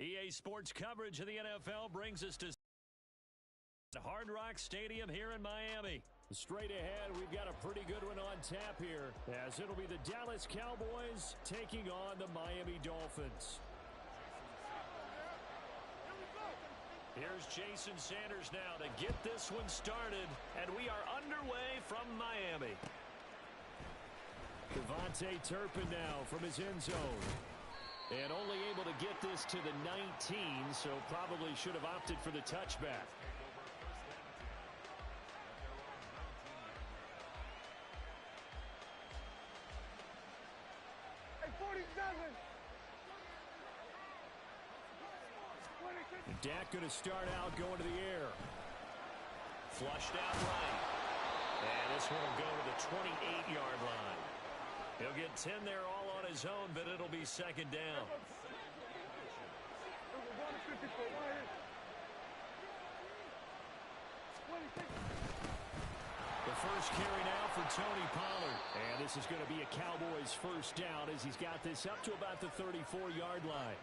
EA Sports coverage of the NFL brings us to Hard Rock Stadium here in Miami. Straight ahead, we've got a pretty good one on tap here, as it'll be the Dallas Cowboys taking on the Miami Dolphins. Here's Jason Sanders now to get this one started, and we are underway from Miami. Devontae Turpin now from his end zone. And only able to get this to the 19, so probably should have opted for the touchback. Dak going to start out going to the air. Flushed out right. And this one will go to the 28-yard line. He'll get 10 there all on his own, but it'll be second down. The first carry now for Tony Pollard. And this is going to be a Cowboys first down as he's got this up to about the 34-yard line.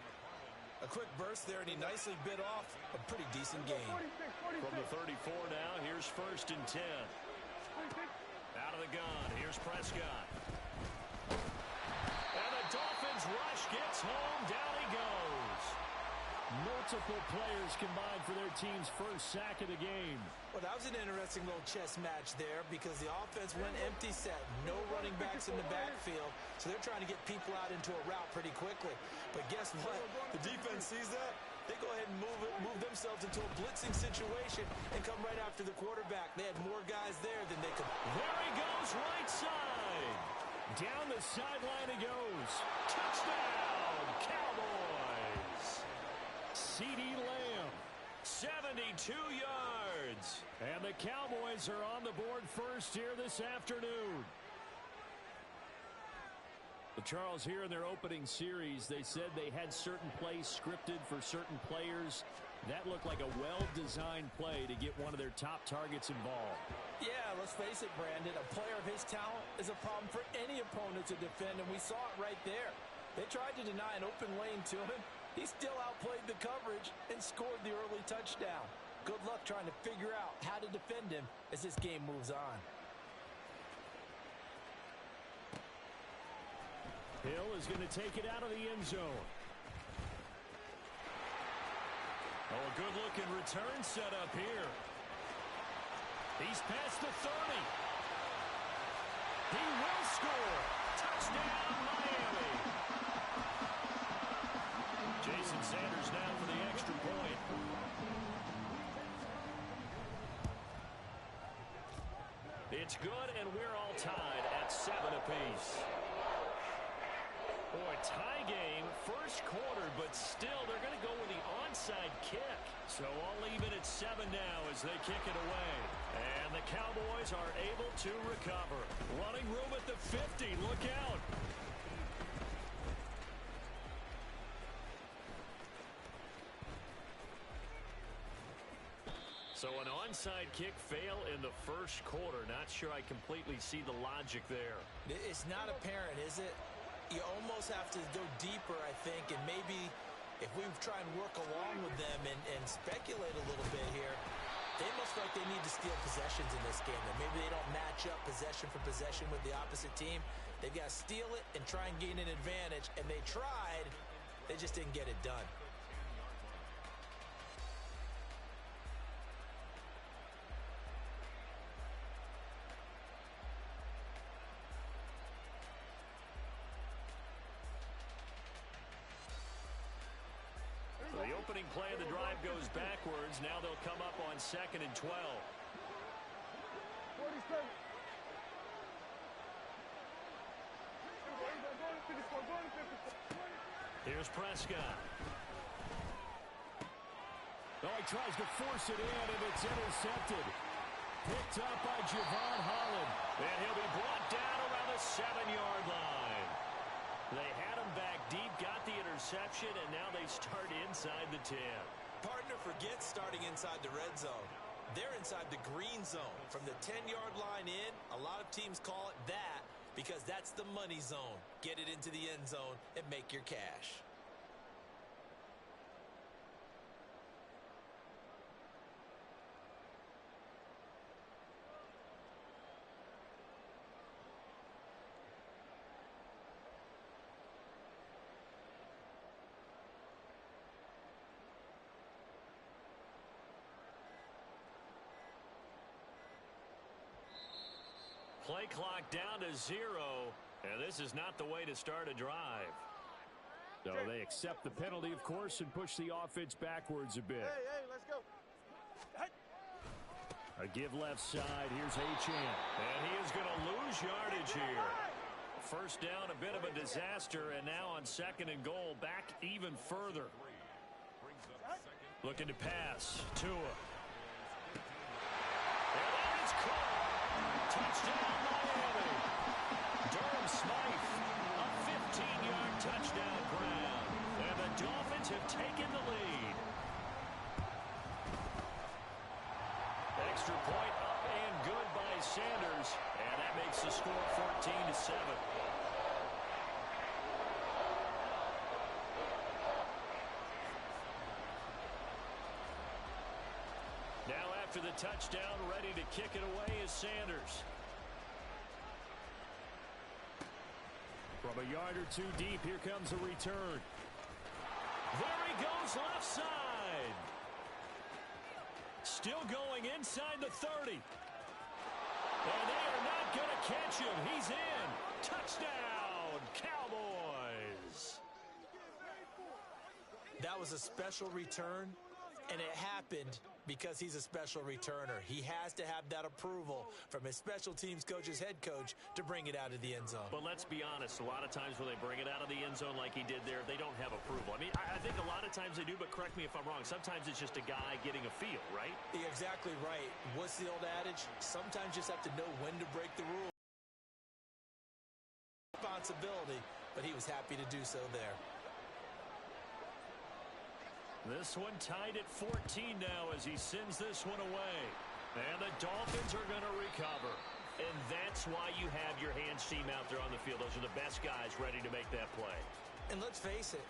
A quick burst there, and he nicely bit off a pretty decent gain. From the 34 now, here's first and 10. Out of the gun, here's Prescott. And the Dolphins rush gets home, down he goes. Multiple players combined for their team's first sack of the game. Well, that was an interesting little chess match there because the offense went empty set. No running backs in the backfield, so they're trying to get people out into a route pretty quickly. But guess what? The defense sees that. They go ahead and move themselves into a blitzing situation and come right after the quarterback. They had more guys there than they could. There he goes, right side. Down the sideline he goes. Touchdown, Cowboys. CeeDee Lamb. 72 yards. And the Cowboys are on the board first here this afternoon. But Charles, here in their opening series, they said they had certain plays scripted for certain players. That looked like a well-designed play to get one of their top targets involved. Yeah, let's face it, Brandon. A player of his talent is a problem for any opponent to defend, and we saw it right there. They tried to deny an open lane to him. He still outplayed the coverage and scored the early touchdown. Good luck trying to figure out how to defend him as this game moves on. Hill is going to take it out of the end zone. Oh, a good-looking return set up here. He's past the 30. He will score. Touchdown, Miami. Jason Sanders now for the extra point. It's good, and we're all tied at 7 apiece. Boy, tie game, first quarter, but still they're going to go with the onside kick. So all even at 7 now as they kick it away. And the Cowboys are able to recover. Running room at the 50. Look out. So an onside kick fail in the first quarter. Not sure I completely see the logic there. It's not apparent, is it? You almost have to go deeper, I think, and maybe if we try and work along with them and speculate a little bit here, they must feel like they need to steal possessions in this game. That maybe they don't match up possession for possession with the opposite team. They've got to steal it and try and gain an advantage, and they tried. They just didn't get it done. The opening play of the drive goes backwards. Now they'll come up on 2nd and 12. Here's Prescott. Oh, he tries to force it in, and it's intercepted. Picked up by Javon Holland. And he'll be brought down around the 7-yard line. They had him back deep, got the interception, and now they start inside the 10. Partner forgets starting inside the red zone. They're inside the green zone. From the 10-yard line in, a lot of teams call it that because that's the money zone. Get it into the end zone and make your cash. play clock down to 0, and this is not the way to start a drive. So they accept the penalty, of course, and push the offense backwards a bit. Hey, let's go. A give left side. Here's Achane. And he is going to lose yardage here. First down, a bit of a disaster, and now on 2nd and goal, back even further. Looking to pass. Tua. And that is caught. Touchdown, Miami. Durham Smythe, a 15-yard touchdown grab. And the Dolphins have taken the lead. Extra point up and good by Sanders. And that makes the score 14-7. Now after the touchdown, ready to kick it away is Sanders. From a yard or two deep, here comes a return. There he goes left side. Still going inside the 30. And they are not going to catch him. He's in. Touchdown, Cowboys. That was a special return, and it happened because he's a special returner. He has to have that approval from his special teams coach's head coach to bring it out of the end zone. But let's be honest, a lot of times when they bring it out of the end zone like he did there, they don't have approval. I mean, I think a lot of times they do, but correct me if I'm wrong. Sometimes it's just a guy getting a feel, right? You're exactly right. What's the old adage? Sometimes you just have to know when to break the rules. Responsibility, but he was happy to do so there. This one tied at 14 now as he sends this one away. And the Dolphins are going to recover. And that's why you have your hands team out there on the field. Those are the best guys ready to make that play. And let's face it,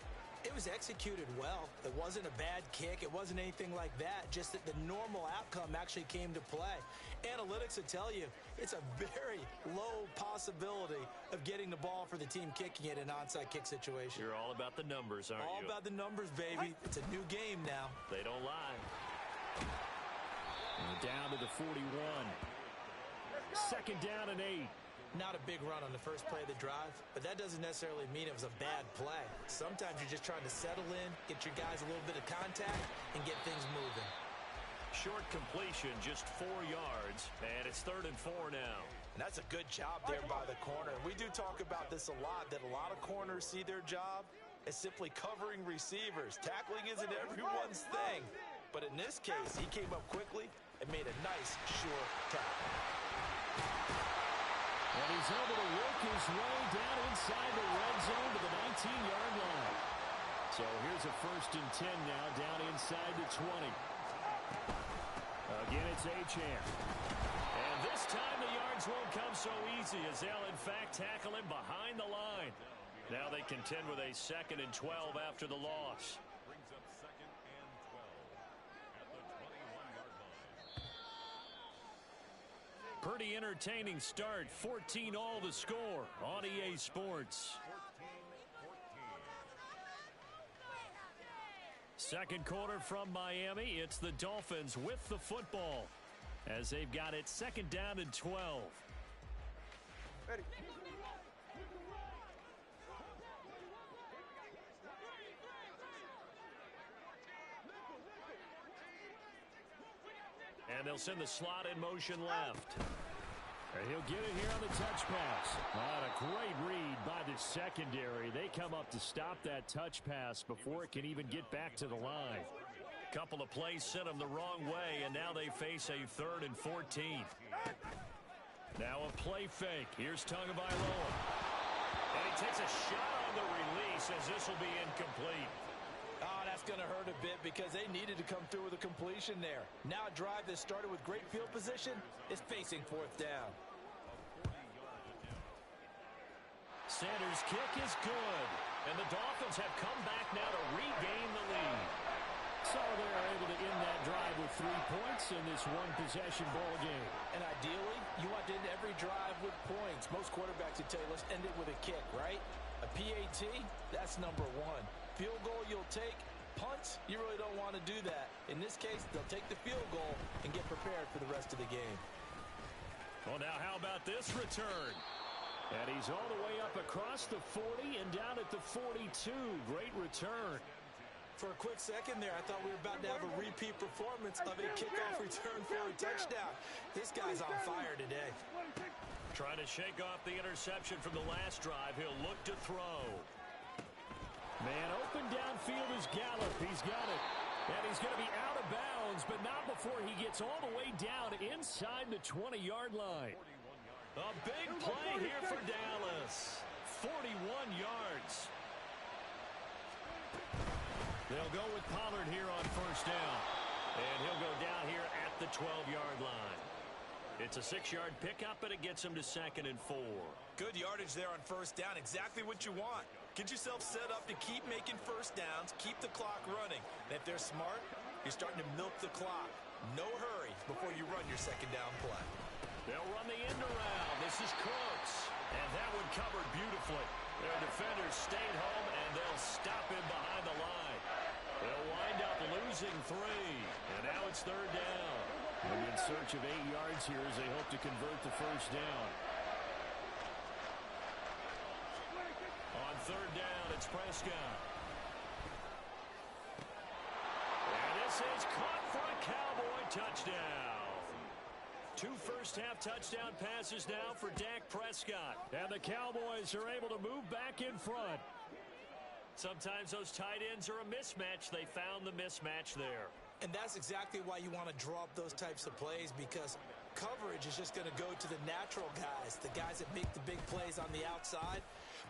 it was executed well. It wasn't a bad kick. It wasn't anything like that. Just that the normal outcome actually came to play. Analytics will tell you it's a very low possibility of getting the ball for the team kicking it in an onside kick situation. You're all about the numbers, aren't you? All about the numbers, baby. It's a new game now. They don't lie. And down to the 41. 2nd down and 8. Not a big run on the first play of the drive, but that doesn't necessarily mean it was a bad play. Sometimes you're just trying to settle in, get your guys a little bit of contact, and get things moving. Short completion, just 4 yards, and it's 3rd and 4 now. And that's a good job there by the corner. We do talk about this a lot, that a lot of corners see their job as simply covering receivers. Tackling isn't everyone's thing. But in this case, he came up quickly and made a nice, sure tackle. And he's able to work his way down inside the red zone to the 19-yard line. So here's a 1st and 10 now, down inside the 20. Again, it's Achane. And this time the yards won't come so easy as they'll, in fact, tackle him behind the line. Now they contend with a 2nd and 12 after the loss. Brings up 2nd and 12 at the 21-yard line. Pretty entertaining start. 14 all the score on EA Sports. 2nd quarter from Miami. It's the Dolphins with the football as they've got it 2nd down and 12. Ready. And they'll send the slot in motion left. And he'll get it here on the touch pass. What a great read by the secondary. They come up to stop that touch pass before it can even get back to the line. Couple of plays sent them the wrong way, and now they face a 3rd and 14. Now a play fake. Here's Tagovailoa. And he takes a shot on the release as this will be incomplete. Oh, that's going to hurt a bit because they needed to come through with a completion there. Now a drive that started with great field position is facing 4th down. Sanders' kick is good. And the Dolphins have come back now to regain the lead. So they're able to end that drive with 3 points in this one-possession ball game. And ideally, you want to end every drive with points. Most quarterbacks would tell you, let's end it with a kick, right? A PAT, that's number 1. Field goal you'll take. Punts, you really don't want to do that. In this case, they'll take the field goal and get prepared for the rest of the game. Well, now how about this return? And he's all the way up across the 40 and down at the 42. Great return. For a quick second there, I thought we were about to have a repeat performance of a kickoff return for a touchdown. This guy's on fire today. Trying to shake off the interception from the last drive. He'll look to throw. Man open downfield is Gallup. He's got it. And he's going to be out of bounds, but not before he gets all the way down inside the 20-yard line. A big play here for Dallas. 41 yards. They'll go with Pollard here on first down. And he'll go down here at the 12-yard line. It's a 6-yard pickup, and it gets him to 2nd and 4. Good yardage there on first down. Exactly what you want. Get yourself set up to keep making first downs, keep the clock running. And if they're smart, you're starting to milk the clock. No hurry before you run your second down play. They'll run the end around. This is Cooks. And that one covered beautifully. Their defenders stayed home, and they'll stop him behind the line. They'll wind up losing 3. And now it's 3rd down. And in search of 8 yards here as they hope to convert the first down. On 3rd down, it's Prescott. And this is caught for a Cowboy touchdown. 2 first-half touchdown passes now for Dak Prescott. And the Cowboys are able to move back in front. Sometimes those tight ends are a mismatch. They found the mismatch there. And that's exactly why you want to draw up those types of plays, because coverage is just going to go to the natural guys, the guys that make the big plays on the outside.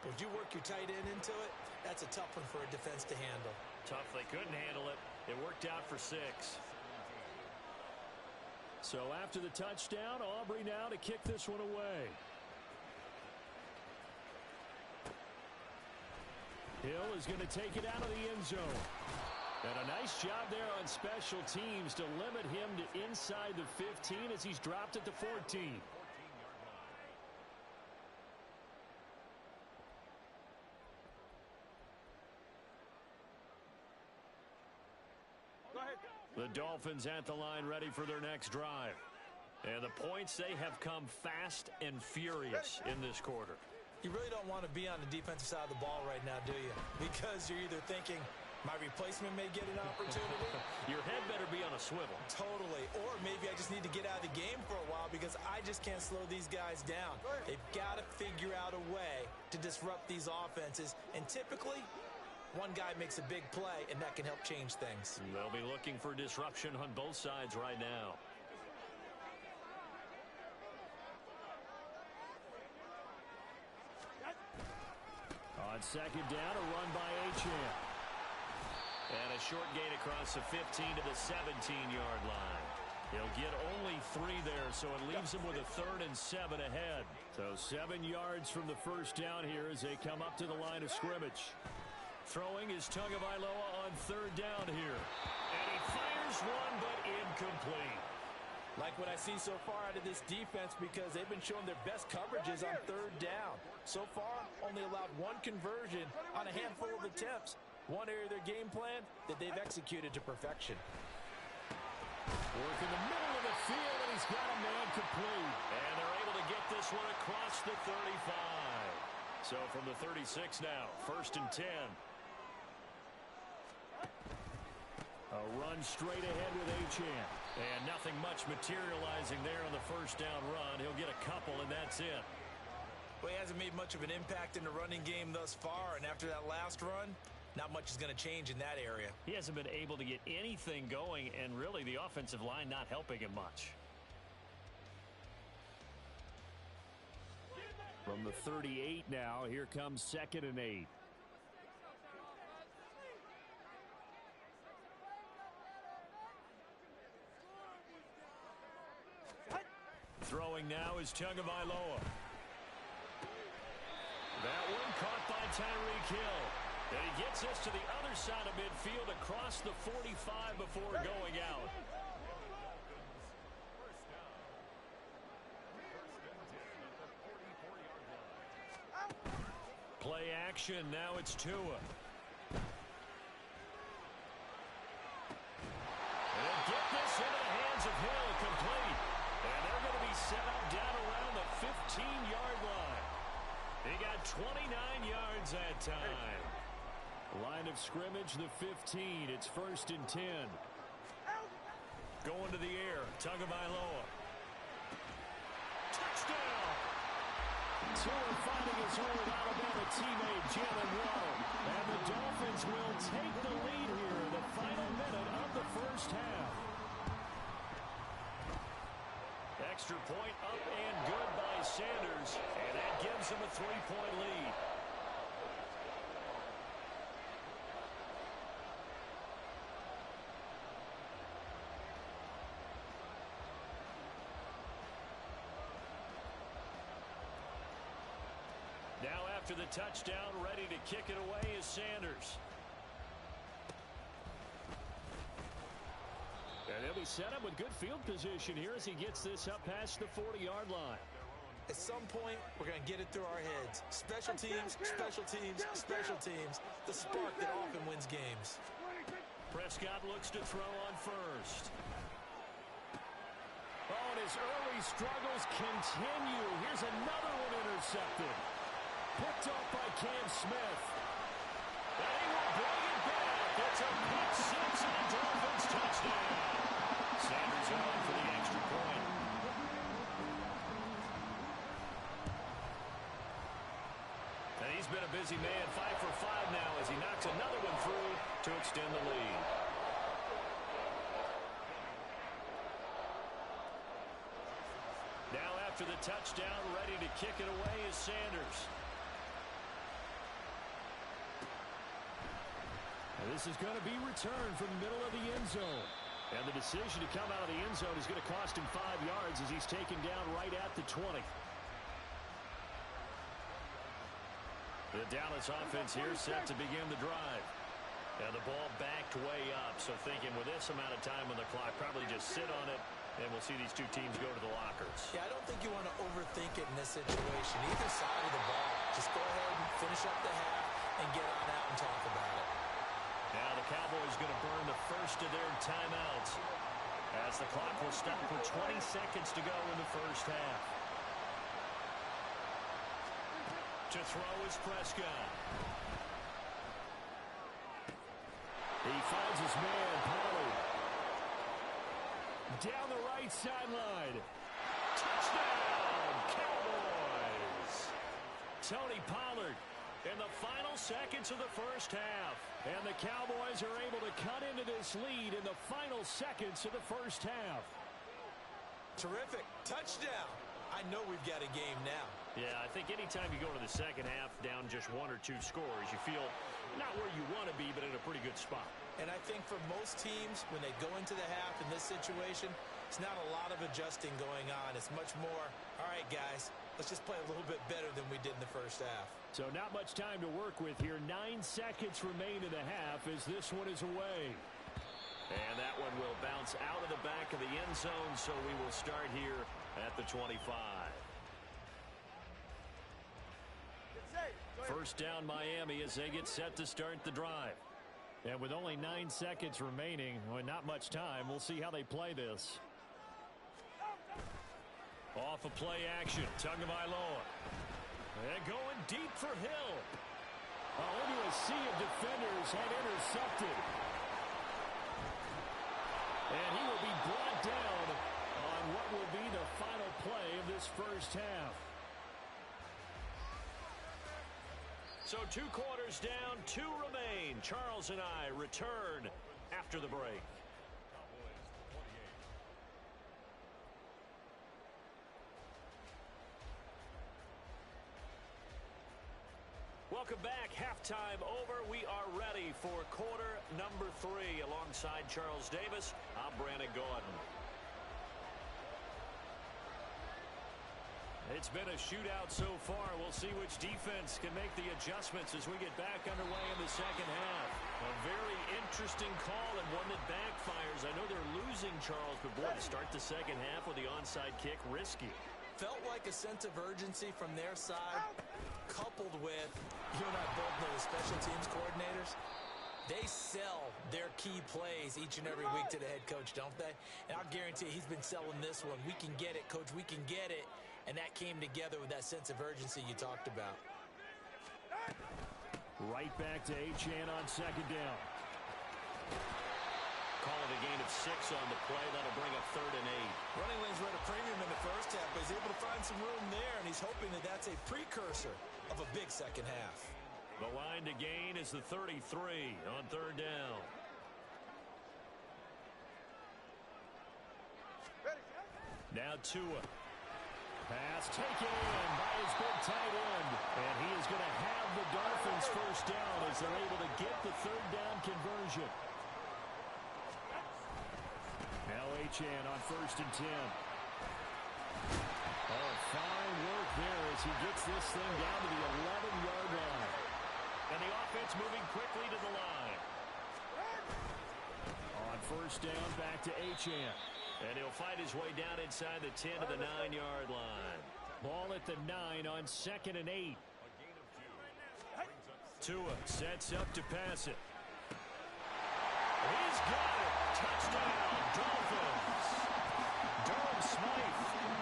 But when you work your tight end into it, that's a tough one for a defense to handle. Tough. They couldn't handle it. It worked out for 6. So after the touchdown, Aubrey now to kick this one away. Hill is going to take it out of the end zone. And a nice job there on special teams to limit him to inside the 15 as he's dropped at the 14. Go ahead. The Dolphins at the line ready for their next drive. And the points, they have come fast and furious in this quarter. You really don't want to be on the defensive side of the ball right now, do you? Because you're either thinking, my replacement may get an opportunity. Your head better be on a swivel. Totally. Or maybe I just need to get out of the game for a while because I just can't slow these guys down. They've got to figure out a way to disrupt these offenses. And typically, one guy makes a big play, and that can help change things. They'll be looking for disruption on both sides right now. On 2nd down, a run by Achane. And a short gain across the 15 to the 17-yard line. He'll get only 3 there, so it leaves him with a 3rd and 7 ahead. So 7 yards from the first down here as they come up to the line of scrimmage. Throwing is Tagovailoa on 3rd down here. And he fires one, but incomplete. Like what I see so far out of this defense, because they've been showing their best coverages on 3rd down. So far, only allowed 1 conversion on a handful of attempts. One area of their game plan that they've executed to perfection. Work in the middle of the field, and he's got a man complete. And they're able to get this one across the 35. So from the 36 now, 1st and 10. A run straight ahead with Achane. And nothing much materializing there on the first down run. He'll get a couple, and that's it. Well, he hasn't made much of an impact in the running game thus far, and after that last run, not much is going to change in that area. He hasn't been able to get anything going, and really the offensive line not helping him much. From the 38 now, here comes 2nd and 8. Throwing now is Tagovailoa. That one caught by Tyreek Hill. And he gets us to the other side of midfield across the 45 before going out. Play action. Now it's Tua. And get this into the hands of Hill. Complete. And they're going to be set up down around 15-yard line. He got 29 yards that time. Line of scrimmage, the 15. It's 1st and 10. Going to the air, Tagovailoa. Touchdown! Tua finding his old Alabama teammate Jalen Waddle. And the Dolphins will take the lead here in the final minute of the first half. Extra point up and good by Sanders. And that gives them a 3-point lead. Now after the touchdown, ready to kick it away is Sanders. And he'll be set up with good field position here as he gets this up past the 40-yard line. At some point, we're going to get it through our heads. Special teams, special teams, special teams. The spark that often wins games. Prescott looks to throw on first. Oh, and his early struggles continue. Here's another one intercepted. Picked off by Cam Smith. And he will bring it back. It's a pick six and a Dolphins touchdown. Sanders on for the extra point. And he's been a busy man, 5 for 5 now as he knocks another one through to extend the lead. Now after the touchdown, ready to kick it away is Sanders. And this is going to be returned from the middle of the end zone. And the decision to come out of the end zone is going to cost him 5 yards as he's taken down right at the 20. The Dallas offense here set to begin the drive. And the ball backed way up. So thinking with this amount of time on the clock, probably just sit on it, and we'll see these two teams go to the lockers. Yeah, I don't think you want to overthink it in this situation. Either side of the ball. Just go ahead and finish up the half and get on out and talk about it. Now the Cowboys going to burn the first of their timeouts as the clock will stop with 20 seconds to go in the first half. To throw is Prescott. He finds his man, Pollard. Down the right sideline. Touchdown, Cowboys! Tony Pollard in the final seconds of the first half. And the Cowboys are able to cut into this lead in the final seconds of the first half. Terrific. Touchdown. I know we've got a game now. Yeah, I think anytime you go to the second half down just 1 or 2 scores, you feel not where you want to be, but in a pretty good spot. And I think for most teams, when they go into the half in this situation, it's not a lot of adjusting going on. It's much more, all right, guys, let's just play a little bit better than we did in the first half. So not much time to work with here. 9 seconds remain in the half as this one is away. And that one will bounce out of the back of the end zone, so we will start here at the 25. First down Miami as they get set to start the drive. And with only 9 seconds remaining, well, not much time, we'll see how they play this. Off a play action, Tagovailoa. And going deep for Hill. Oh, into a sea of defenders and intercepted. And he will be brought down on what will be the final play of this first half. So 2 quarters down, 2 remain. Charles and I return after the break. Welcome back. Halftime over. We are ready for quarter number 3. Alongside Charles Davis, I'm Brandon Gordon. It's been a shootout so far. We'll see which defense can make the adjustments as we get back underway in the second half. A very interesting call and one that backfires. I know they're losing, Charles, but boy, to start the second half with the onside kick, risky. Felt like a sense of urgency from their side, coupled with, you and I both know the special teams coordinators, they sell their key plays each and every week to the head coach, don't they? And I'll guarantee he's been selling this one. We can get it, coach. We can get it. and that came together with that sense of urgency you talked about. Right back to Achane on second down. Call it a gain of 6 on the play. That'll bring up 3rd and 8. Running lanes were at a premium in the first half, but he's able to find some room there, and he's hoping that that's a precursor of a big second half. The line to gain is the 33 on 3rd down. Now Tua. Pass taken in by his big tight end. And he is going to have the Dolphins first down as they're able to get the 3rd down conversion. Now Achane on 1st and 10. Oh, fine work there as he gets this thing down to the 11-yard line. And the offense moving quickly to the line. On 1st down, back to Achane. And he'll fight his way down inside the 10 to the 9-yard line. Ball at the 9 on 2nd and 8. Tua sets up to pass it. He's got it. Touchdown, Dolphins. Durham Smythe,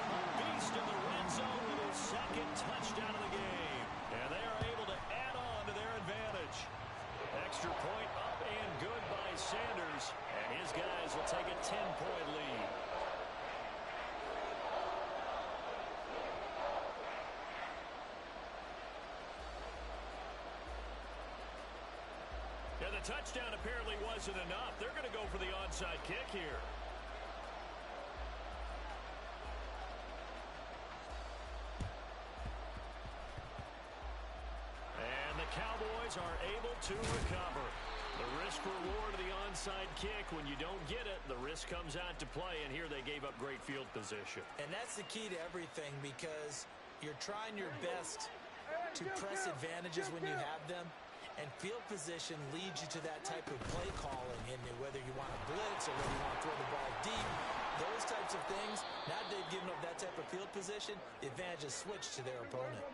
a beast in the red zone with his 2nd touchdown of the game. And they are able to add on to their advantage. Extra point up and good by Sanders. And his guys will take a 10-point lead. And the touchdown apparently wasn't enough. They're going to go for the onside kick here. And the Cowboys are able to recover. The risk-reward of the onside kick, when you don't get it, the risk comes out to play, and here they gave up great field position. And that's the key to everything, because you're trying your best to press advantages when you have them, and field position leads you to that type of play calling, and whether you want to blitz or whether you want to throw the ball deep, those types of things, now that they've given up that type of field position, the advantage is switched to their opponent.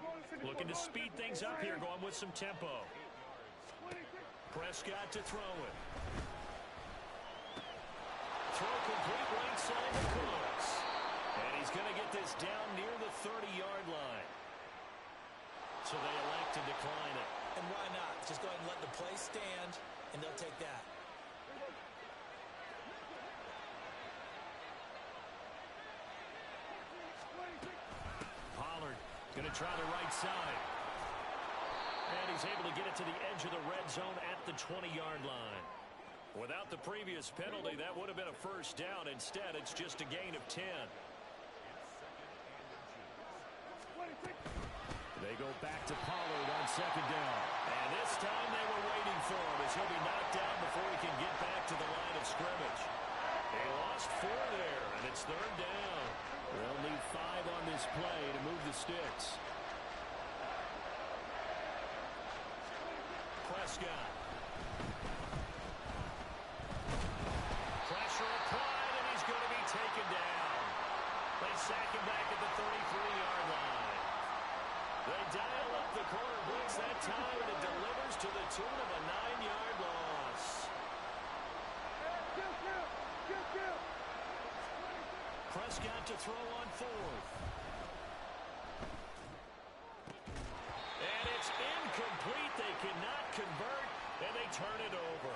Looking to speed things up here, going with some tempo. Prescott to throw it. Throw complete right side to Cooks. And he's going to get this down near the 30-yard line. So they elect to decline it. And why not? Just go ahead and let the play stand, and they'll take that. Pollard going to try the right side. And he's able to get it to the edge of the red zone at the 20-yard line. Without the previous penalty, that would have been a first down. Instead, it's just a gain of 10. They go back to Pollard on 2nd down. And this time they were waiting for him as he'll be knocked down before he can get back to the line of scrimmage. They lost 4 there, and it's 3rd down. They'll need 5 on this play to move the sticks. Prescott. Pressure applied, and he's going to be taken down. They sack him back at the 33-yard line. They dial up the corner blitz that time, and it delivers to the tune of a 9-yard loss. Prescott to throw on 4th. And it's incomplete. They cannot convert, and they turn it over.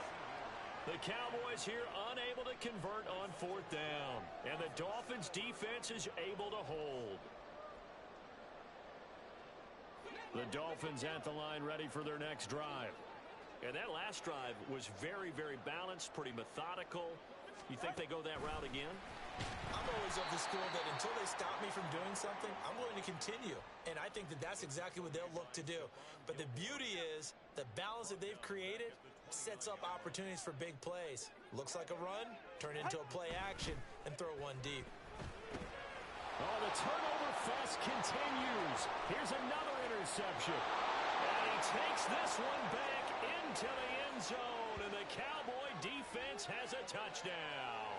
The Cowboys here unable to convert on 4th down. And the Dolphins defense is able to hold. The Dolphins at the line ready for their next drive. And that last drive was very, very balanced, pretty methodical. You think they go that route again? I'm always of the school that until they stop me from doing something, I'm willing to continue. And I think that that's exactly what they'll look to do. But the beauty is the balance that they've created sets up opportunities for big plays. Looks like a run, turn it into a play action, and throw one deep. Oh, the turnover fest continues. Here's another interception. And he takes this one back into the end zone, and the Cowboy defense has a touchdown.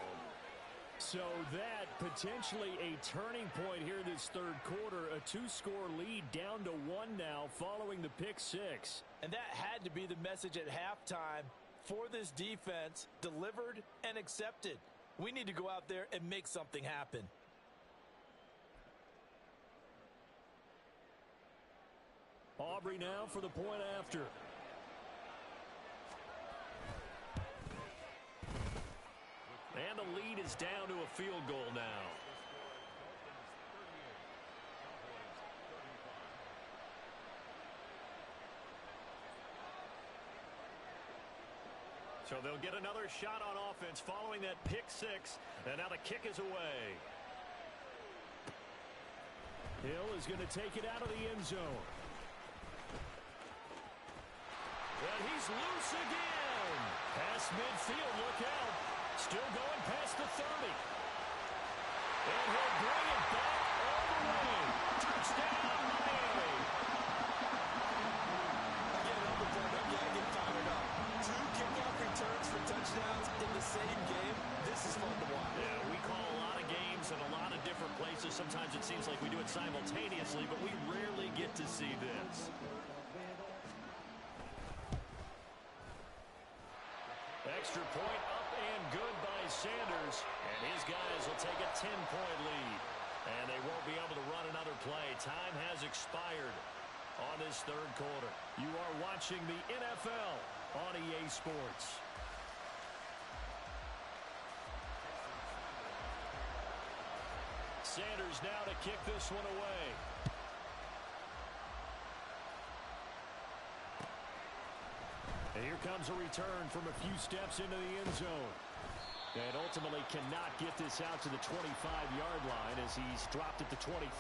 So that potentially a turning point here this 3rd quarter. A 2-score lead down to 1 now following the pick 6. And that had to be the message at halftime for this defense, delivered and accepted. We need to go out there and make something happen. Aubrey now for the point after. And the lead is down to a field goal now. So they'll get another shot on offense following that pick six. And now the kick is away. Hill is going to take it out of the end zone. And he's loose again. Past midfield, look out. Still going past the 30. And he'll bring it back all the way. Touchdown, Miami. Again, on the play, that guy get fired up. 2 kickoff returns for touchdowns in the same game. This is fun to watch. Yeah, we call a lot of games in a lot of different places. Sometimes it seems like we do it simultaneously, but we rarely get to see this. Extra point up and good by Sanders. And his guys will take a 10-point lead. And they won't be able to run another play. Time has expired on this third quarter. You are watching the NFL on EA Sports. Sanders now to kick this one away. And here comes a return from a few steps into the end zone. And ultimately cannot get this out to the 25-yard line as he's dropped at the 23.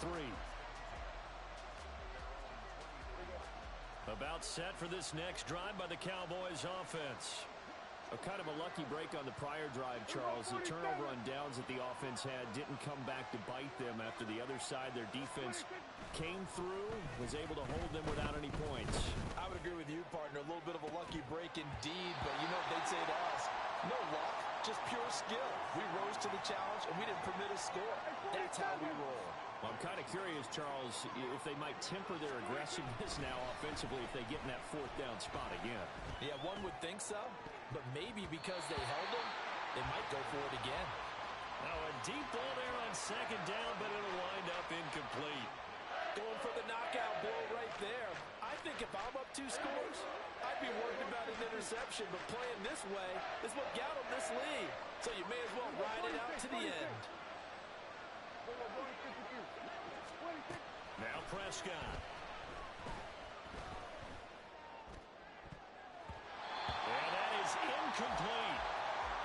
About set for this next drive by the Cowboys offense. A kind of a lucky break on the prior drive, Charles. The turnover on downs that the offense had didn't come back to bite them after the other side. Their defense came through, was able to hold them without any points. I would agree with you, partner. A little bit of a lucky break indeed, but you know what they'd say to us? No luck, just pure skill. We rose to the challenge, and we didn't permit a score. That's how we roll. Well, I'm kind of curious, Charles, if they might temper their aggressiveness now offensively if they get in that fourth down spot again. Yeah, one would think so, but maybe because they held them, they might go for it again. Now a deep ball there on second down, but it'll wind up incomplete. Going for the knockout blow right there. I think if I'm up 2 scores, I'd be worried about an interception, but playing this way is what got them this lead. So you may as well ride it out to the end. Now Prescott. And that is incomplete.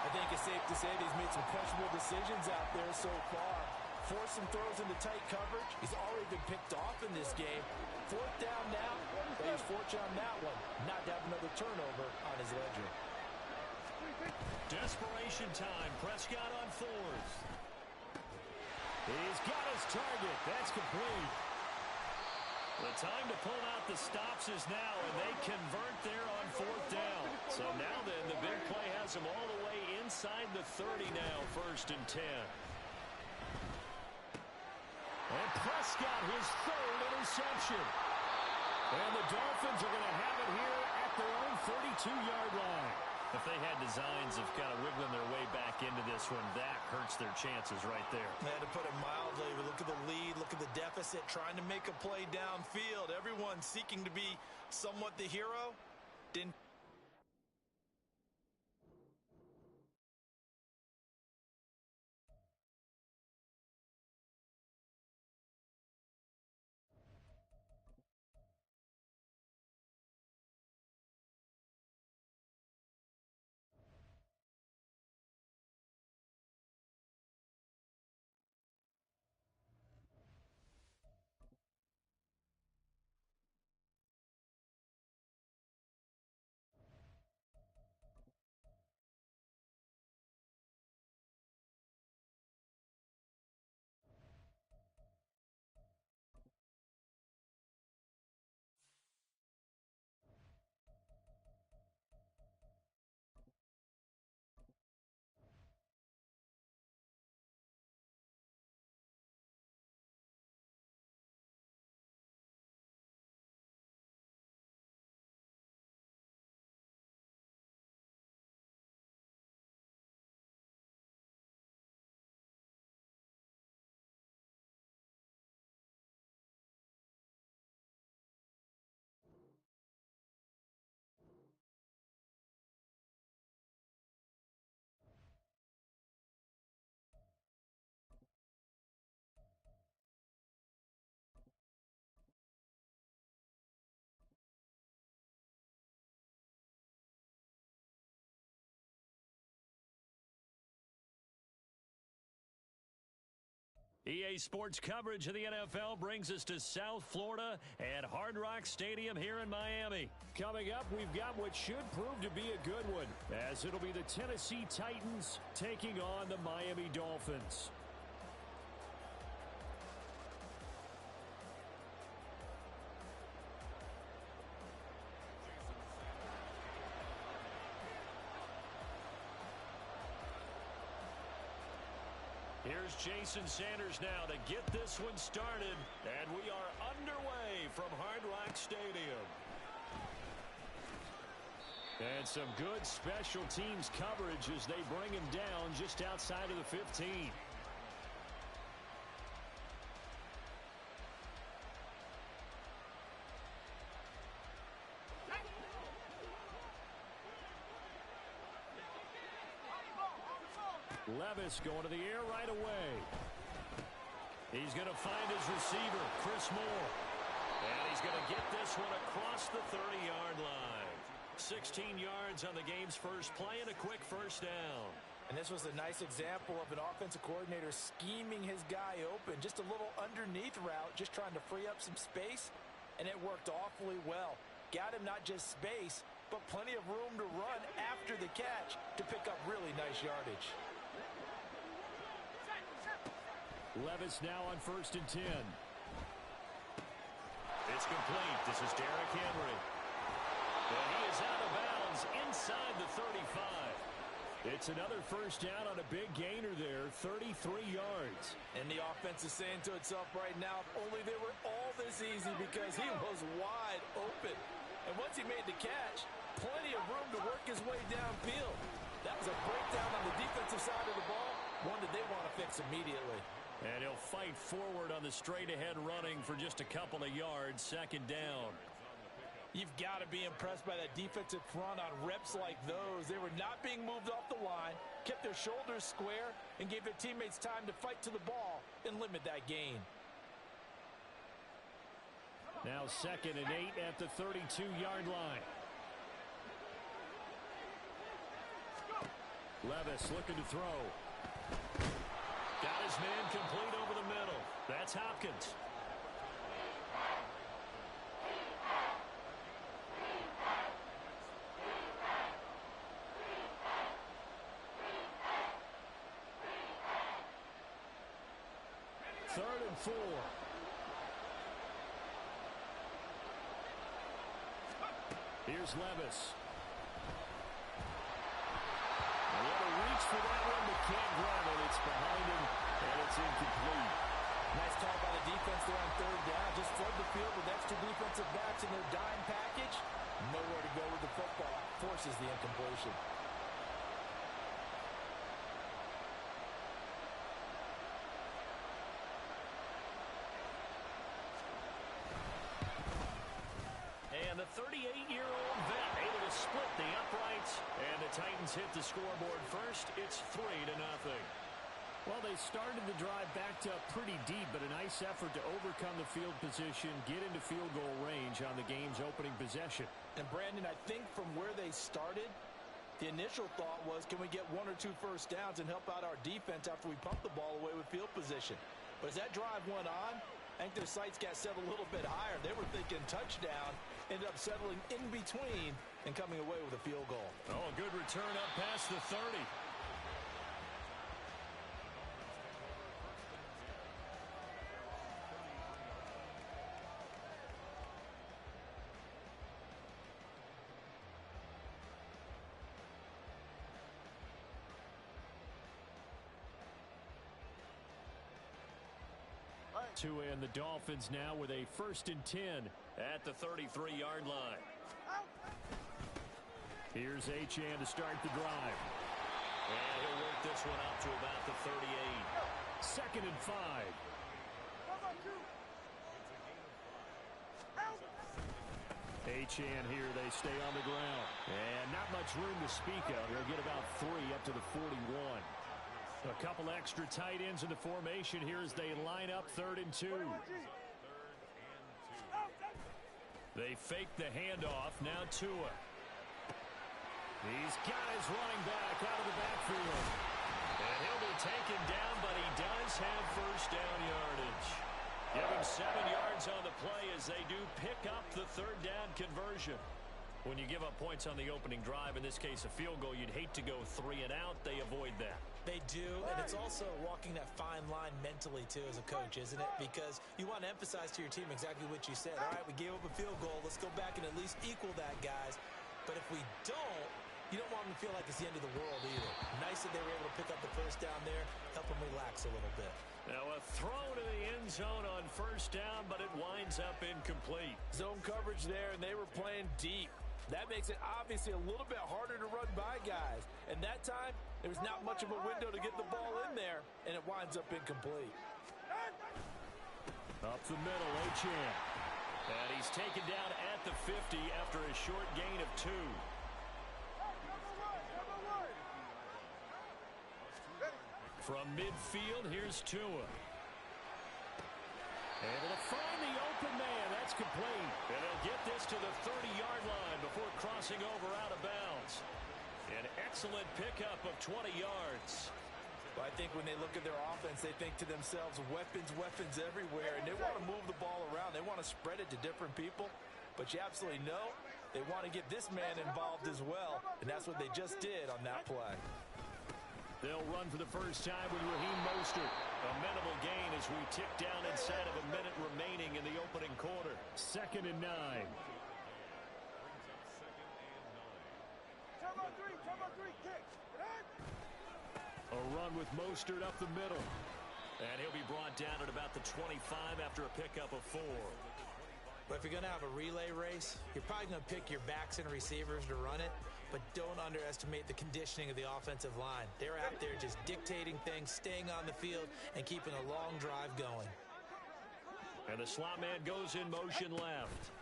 I think it's safe to say he's made some questionable decisions out there so far. Forcing throws into tight coverage. He's already been picked off in this game. Fourth down now. But he's fortunate on that one. Not to have another turnover on his ledger. Desperation time. Prescott on 4th. He's got his target. That's complete. The time to pull out the stops is now, and they convert there on 4th down. So now then, the big play has them all the way inside the 30 now, 1st and 10. And Prescott, his 3rd interception. And the Dolphins are going to have it here at their own 32-yard line. If they had designs of kind of wiggling their way back into this one, that hurts their chances right there. Man, to put it mildly, but look at the lead, look at the deficit, trying to make a play downfield. Everyone seeking to be somewhat the hero. Didn't EA Sports coverage of the NFL brings us to South Florida at Hard Rock Stadium here in Miami. Coming up, we've got what should prove to be a good one, as it'll be the Tennessee Titans taking on the Miami Dolphins. Here's Jason Sanders now to get this one started, and we are underway from Hard Rock Stadium. And some good special teams coverage as they bring him down just outside of the 15. Levis going to the air right away. He's going to find his receiver, Chris Moore. And he's going to get this one across the 30-yard line. 16 yards on the game's first play and a quick first down. And this was a nice example of an offensive coordinator scheming his guy open. Just a little underneath route, just trying to free up some space, and it worked awfully well. Got him not just space, but plenty of room to run after the catch to pick up really nice yardage. Levis now on 1st and 10. It's complete. This is Derrick Henry. And he is out of bounds inside the 35. It's another first down on a big gainer there, 33 yards. And the offense is saying to itself right now, if only they were all this easy, because he was wide open. And once he made the catch, plenty of room to work his way downfield. That was a breakdown on the defensive side of the ball, one that they want to fix immediately. And he'll fight forward on the straight-ahead running for just a couple of yards, 2nd down. You've got to be impressed by that defensive front on reps like those. They were not being moved off the line, kept their shoulders square, and gave their teammates time to fight to the ball and limit that gain. Now 2nd and 8 at the 32-yard line. Levis looking to throw. Got his man complete over the middle. That's Hopkins. Third and 4. Here's Levis. A little reach for that one, but can't grab it. It's behind him, and it's incomplete. Nice call by the defense there on 3rd down. Just flood the field with extra defensive backs in their dime package. Nowhere to go with the football. Forces the incompletion. And the 38-year-old vet able to split the uprights. And the Titans hit the scoreboard first. It's 3-0. Well, they started the drive backed up pretty deep, but a nice effort to overcome the field position, get into field goal range on the game's opening possession. And, Brandon, I think from where they started, the initial thought was, can we get 1 or 2 first downs and help out our defense after we pump the ball away with field position? But as that drive went on, I think their sights got set a little bit higher. They were thinking touchdown, ended up settling in between and coming away with a field goal. Oh, a good return up past the 30. To end the Dolphins now with a 1st and 10 at the 33-yard line. Here's Achane to start the drive. And he'll work this one up to about the 38. 2nd and 5. Achane here, they stay on the ground. And not much room to speak of. They'll get about 3 up to the 41. A couple extra tight ends in the formation here as they line up 3rd and 2. They fake the handoff. Now Tua. He's got his running back out of the backfield. And he'll be taken down, but he does have first down yardage. Give him 7 yards on the play as they do pick up the third down conversion. When you give up points on the opening drive, in this case a field goal, you'd hate to go 3 and out. They avoid that. They do, and it's also walking that fine line mentally, too, as a coach, isn't it? Because you want to emphasize to your team exactly what you said. All right, we gave up a field goal. Let's go back and at least equal that, guys. But if we don't, you don't want them to feel like it's the end of the world either. Nice that they were able to pick up the first down there, help them relax a little bit. Now a throw to the end zone on first down, but it winds up incomplete. Zone coverage there, and they were playing deep. That makes it obviously a little bit harder to run by guys. And that time, there was not much of a window to get the ball in there, and it winds up incomplete. Up the middle, Achane. And he's taken down at the 50 after a short gain of 2. From midfield, here's Tua. Able to find the open man. That's complete. And they'll get this to the 30-yard line before crossing over out of bounds. An excellent pickup of 20 yards. Well, I think when they look at their offense, they think to themselves, weapons, weapons everywhere. And they want to move the ball around. They want to spread it to different people. But you absolutely know they want to get this man involved as well. And that's what they just did on that play. They'll run for the first time with Raheem Mostert. A minimal gain as we tick down inside of a minute remaining in the opening quarter. 2nd and 9. A run with Mostert up the middle. And he'll be brought down at about the 25 after a pickup of 4. But if you're going to have a relay race, you're probably going to pick your backs and receivers to run it. But don't underestimate the conditioning of the offensive line. They're out there just dictating things, staying on the field, and keeping a long drive going. And the slot man goes in motion left.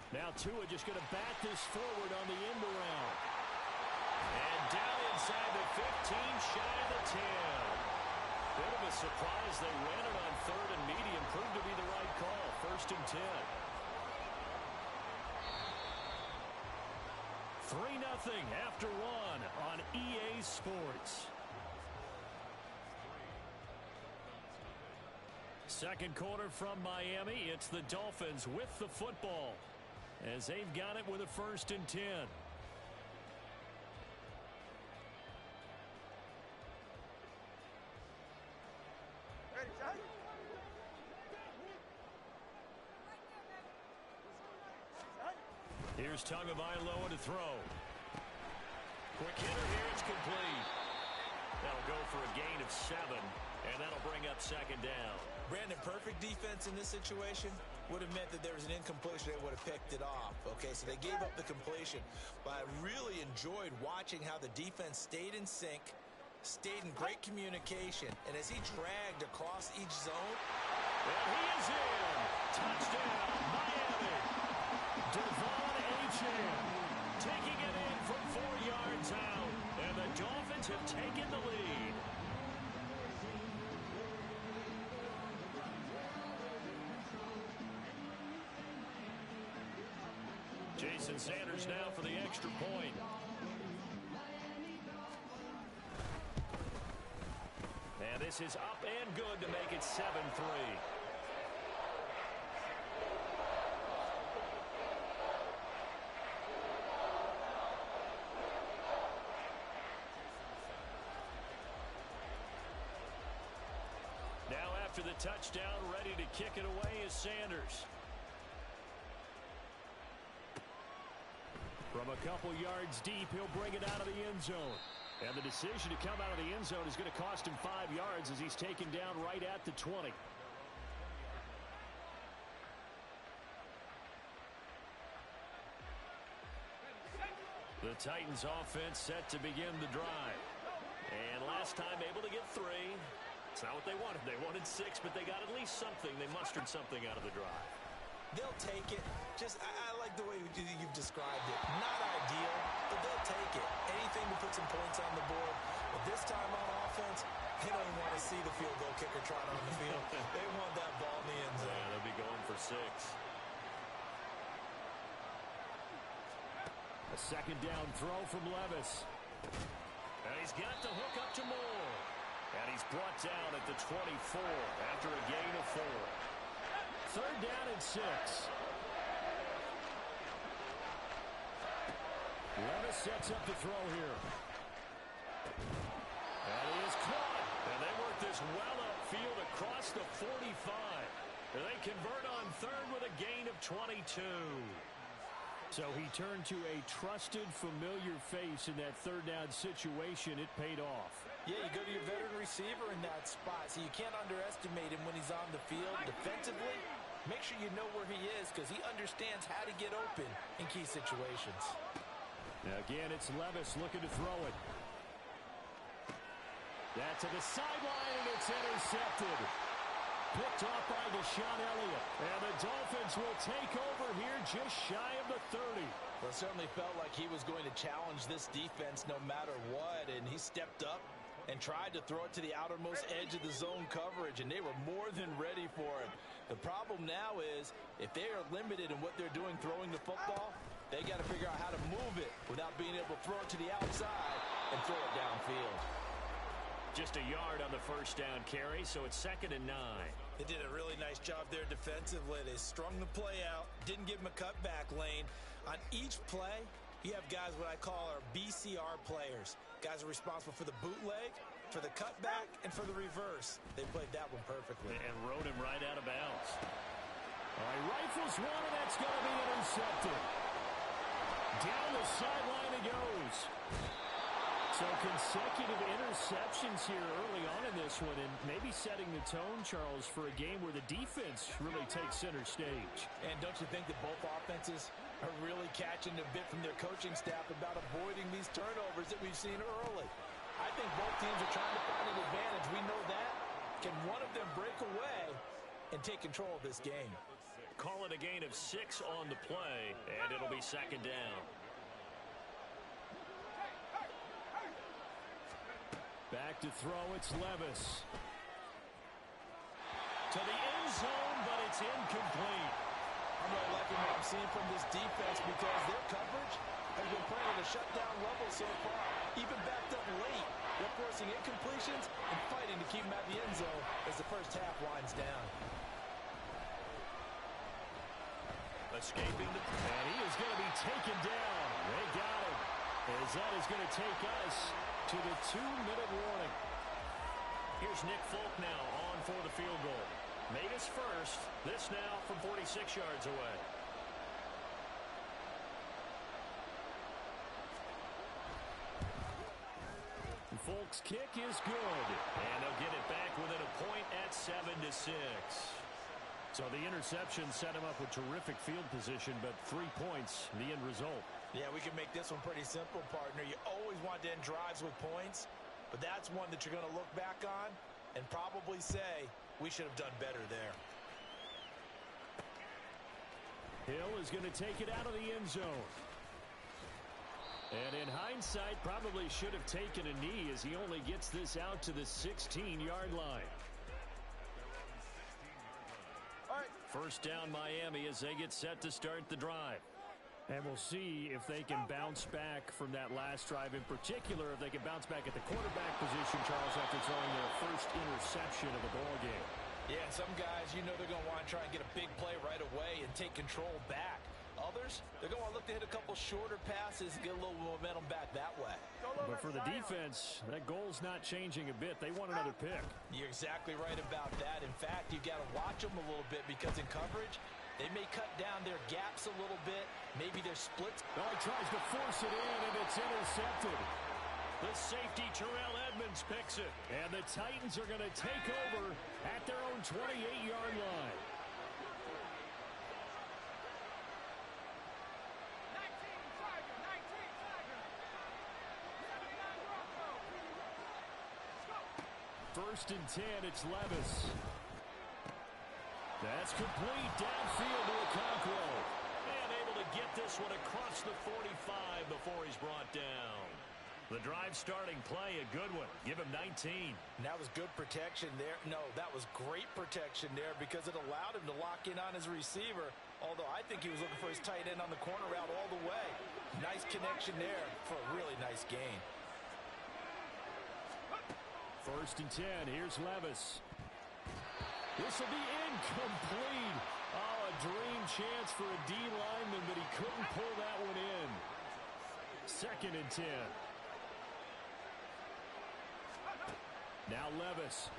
Now Tua just going to bat this forward on the end around. And down inside the 15, shy of the 10. Bit of a surprise. They ran it on 3rd and medium. Proved to be the right call. 1st and 10. 3-0 after 1 on EA Sports. Second quarter from Miami. It's the Dolphins with the football as they've got it with a 1st and 10. Here's Tagovailoa to throw. Quick hitter here, it's complete. That'll go for a gain of 7, and that'll bring up 2nd down. Brandon, perfect defense in this situation would have meant that there was an incompletion. They would have picked it off. Okay, so they gave up the completion. But I really enjoyed watching how the defense stayed in sync, stayed in great communication, and as he dragged across each zone. And he is in. Touchdown, Miami. Devon Achane taking it in from 4 yards out. And the Dolphins have taken the lead. Jason Sanders now for the extra point. And this is up and good to make it 7-3. Now after the touchdown, ready to kick it away is Sanders. From a couple yards deep, he'll bring it out of the end zone. And the decision to come out of the end zone is going to cost him 5 yards as he's taken down right at the 20. The Titans offense set to begin the drive. And last time able to get 3. It's not what they wanted. They wanted 6, but they got at least something. They mustered something out of the drive. They'll take it. I like the way you've described it. Not ideal, but they'll take it. Anything to put some points on the board. But this time on offense, they don't even want to see the field goal kicker trot on the field. They want that ball in the end zone. Yeah, they'll be going for 6. A 2nd down throw from Levis. And he's got the hook up to Moore. And he's brought down at the 24 after a gain of 4. Third down and 6. Levis sets up the throw here. And he is caught. And they work this well upfield across the 45. And they convert on third with a gain of 22. So he turned to a trusted, familiar face in that third down situation. It paid off. Yeah, you go to your veteran receiver in that spot, so you can't underestimate him when he's on the field defensively. Make sure you know where he is because he understands how to get open in key situations. Now again, it's Levis looking to throw it. That to the sideline, and it's intercepted. Picked off by Deshaun Elliott. And the Dolphins will take over here just shy of the 30. Well, it certainly felt like he was going to challenge this defense no matter what, and he stepped up and tried to throw it to the outermost edge of the zone coverage, and they were more than ready for it. The problem now is if they are limited in what they're doing throwing the football, they got to figure out how to move it without being able to throw it to the outside and throw it downfield. Just a yard on the first down carry, so it's 2nd and 9. They did a really nice job there defensively. They strung the play out, didn't give him a cutback lane. On each play, you have guys what I call our BCR players. Guys are responsible for the bootleg, for the cutback, and for the reverse. They played that one perfectly. And rode him right out of bounds. All right, rifles one, and that's going to be intercepted. Down the sideline it goes. So consecutive interceptions here early on in this one, and maybe setting the tone, Charles, for a game where the defense really takes center stage. And don't you think that both offenses are really catching a bit from their coaching staff about avoiding these turnovers that we've seen early? I think both teams are trying to find an advantage. We know that. Can one of them break away and take control of this game? Call it a gain of 6 on the play, and it'll be 2nd down. Back to throw, it's Levis. To the end zone, but it's incomplete. I'm really liking what I'm seeing from this defense because their coverage has been playing at a shutdown level so far. Even backed up late, they're forcing incompletions and fighting to keep them at the end zone as the first half winds down. Escaping the... And he is going to be taken down. They got him. As that is going to take us to the 2-minute warning. Here's Nick Folk now on for the field goal. Made his first. This now from 46 yards away. Folk's kick is good. And they'll get it back within a point at 7-6. So the interception set him up with terrific field position, but 3 points, the end result. Yeah, we can make this one pretty simple, partner. You always want to end drives with points, but that's one that you're going to look back on and probably say, we should have done better there. Hill is going to take it out of the end zone. And in hindsight, probably should have taken a knee as he only gets this out to the 16-yard line. All right. First down Miami as they get set to start the drive. And we'll see if they can bounce back from that last drive. In particular, if they can bounce back at the quarterback position, Charles, after throwing their first interception of the ball game. Yeah, some guys, you know they're going to want to try and get a big play right away and take control back. Others, they're going to look to hit a couple shorter passes and get a little momentum back that way. But for the defense, that goal's not changing a bit. They want another pick. You're exactly right about that. In fact, you've got to watch them a little bit because in coverage, they may cut down their gaps a little bit. Maybe their splits. Oh, he tries to force it in, and it's intercepted. The safety, Terrell Edmonds, picks it. And the Titans are going to take over at their own 28-yard line. First and 10, it's Levis. That's complete downfield to Okonkwo. And able to get this one across the 45 before he's brought down. The drive starting play, a good one. Give him 19. And that was good protection there. No, that was great protection there because it allowed him to lock in on his receiver. Although I think he was looking for his tight end on the corner route all the way. Nice connection there for a really nice gain. First and 10. Here's Levis. This will be incomplete. Oh, a dream chance for a D lineman, but he couldn't pull that one in. Second and 10. Now Levis.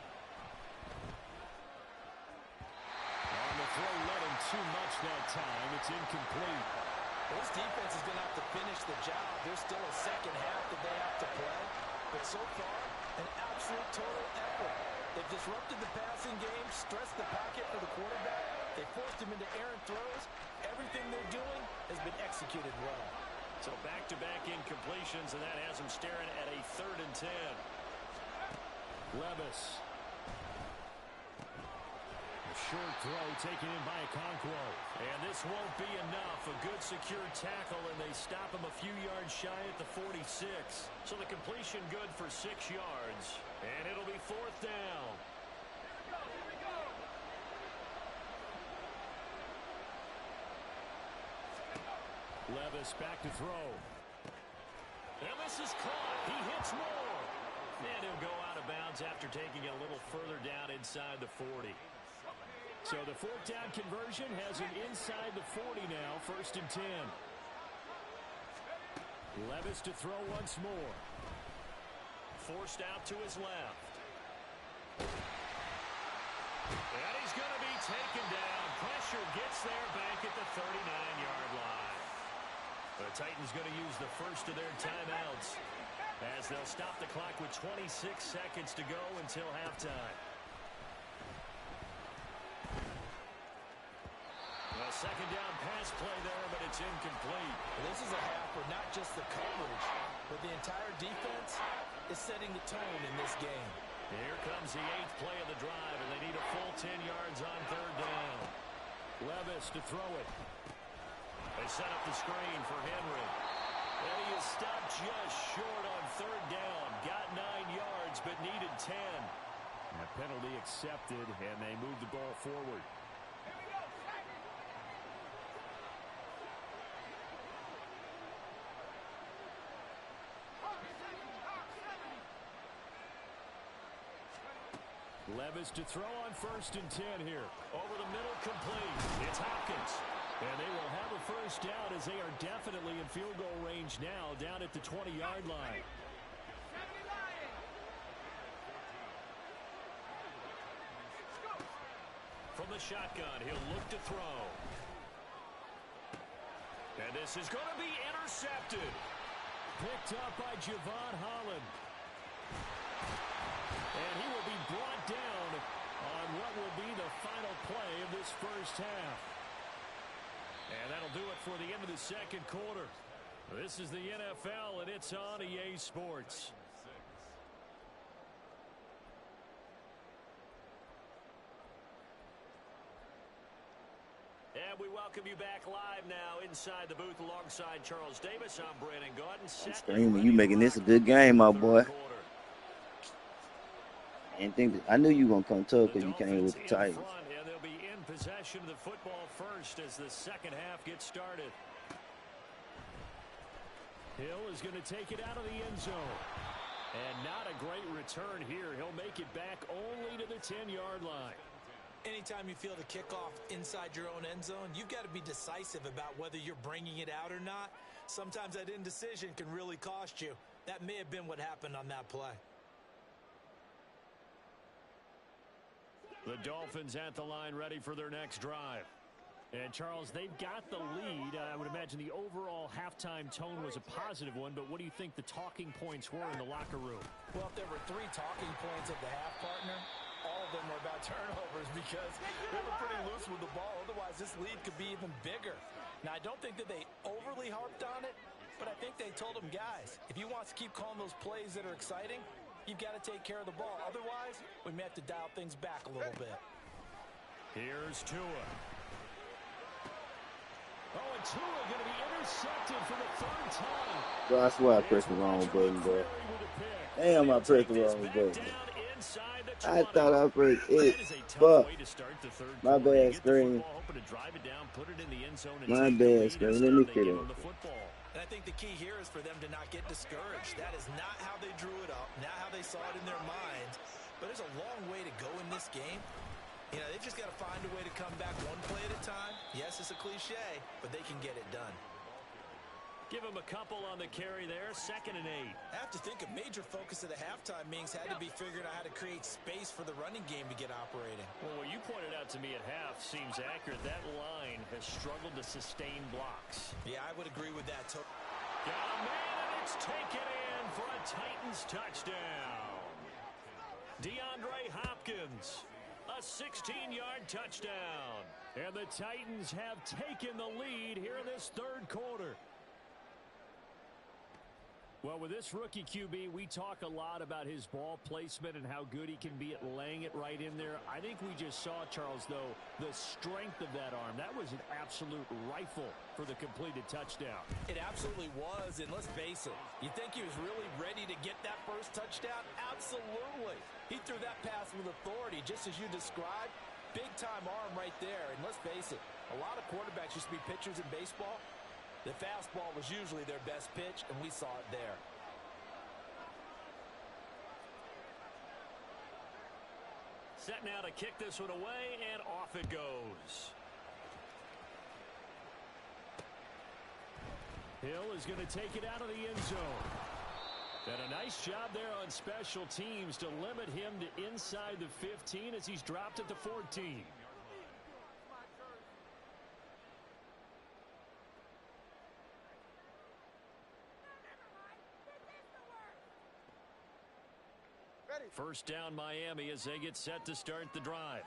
On the throw, let him too much that time. It's incomplete. This defense is going to have to finish the job. There's still a second half that they have to play. But so far, an absolute total effort. They've disrupted the passing game, stressed the pocket for the quarterback. They forced him into errant throws. Everything they're doing has been executed well. So back-to-back incompletions, and that has him staring at a 3rd and 10. Levis. A short throw taken in by Okonkwo. And this won't be enough. A good secure tackle, and they stop him a few yards shy at the 46. So the completion good for 6 yards. And it'll be 4th down. Levis back to throw. And this is caught. He hits more. And he'll go out of bounds after taking it a little further down inside the 40. So the 4th down conversion has him inside the 40 now. First and 10. Levis to throw once more. Forced out to his left. And he's going to be taken down. Pressure gets there back at the 39-yard line. The Titans going to use the first of their timeouts as they'll stop the clock with 26 seconds to go until halftime. A second down pass play there, but it's incomplete. This is a half where not just the coverage, but the entire defense is setting the tone in this game. Here comes the 8th play of the drive, and they need a full 10 yards on 3rd down. Levis to throw it. They set up the screen for Henry. And he is stopped just short on 3rd down. Got 9 yards, but needed 10. That penalty accepted, and they move the ball forward. Levis to throw on 1st and 10 here. Over the middle, complete. It's Hopkins. And they will have a first down as they are definitely in field goal range now, down at the 20-yard line. From the shotgun, he'll look to throw. And this is going to be intercepted. Picked up by Javon Holland. And he will be brought down on what will be the final play of this first half. And that'll do it for the end of the second quarter. This is the NFL, and it's on EA Sports. And we welcome you back live now inside the booth alongside Charles Davis. I'm Brandon Gordon. I'm screaming. You making this a good game, my boy. I knew you were going to come tough because you came with the Titans. And they'll be in possession of the football first as the second half gets started. Hill is going to take it out of the end zone. And not a great return here. He'll make it back only to the 10-yard line. Anytime you feel the kickoff inside your own end zone, you've got to be decisive about whether you're bringing it out or not. Sometimes that indecision can really cost you. That may have been what happened on that play. The Dolphins at the line ready for their next drive. And, Charles, they've got the lead. I would imagine the overall halftime tone was a positive one, but what do you think the talking points were in the locker room? Well, if there were 3 talking points at the half, partner, all of them were about turnovers because they were pretty loose with the ball. Otherwise, this lead could be even bigger. Now, I don't think that they overly harped on it, but I think they told them, guys, if you want to keep calling those plays that are exciting, you've got to take care of the ball. Otherwise, we may have to dial things back a little bit. Here's Tua. Oh, and Tua going to be intercepted for the 3rd time. Bro, I swear I pressed the wrong button, bro. Damn, I pressed the wrong button. I thought I pressed it. Fuck. My bad screen. My bad screen. Let me get it. And I think the key here is for them to not get discouraged. That is not how they drew it up, not how they saw it in their minds. But there's a long way to go in this game. You know, they've just got to find a way to come back one play at a time. Yes, it's a cliche, but they can get it done. Give him a couple on the carry there, 2nd and 8. I have to think a major focus of the halftime meetings had to be figuring out how to create space for the running game to get operating. Well, what you pointed out to me at half seems accurate. That line has struggled to sustain blocks. Yeah, I would agree with that. Got a man, and it's taken in for a Titans touchdown. DeAndre Hopkins, a 16-yard touchdown. And the Titans have taken the lead here in this 3rd quarter. Well, with this rookie QB, we talk a lot about his ball placement and how good he can be at laying it right in there. I think we just saw, Charles, though, the strength of that arm. That was an absolute rifle for the completed touchdown. It absolutely was, and let's face it, you think he was really ready to get that first touchdown? Absolutely. He threw that pass with authority, just as you described. Big-time arm right there, and let's face it, a lot of quarterbacks used to be pitchers in baseball. The fastball was usually their best pitch, and we saw it there. Set now to kick this one away, and off it goes. Hill is going to take it out of the end zone. And a nice job there on special teams to limit him to inside the 15 as he's dropped at the 14. First down Miami as they get set to start the drive.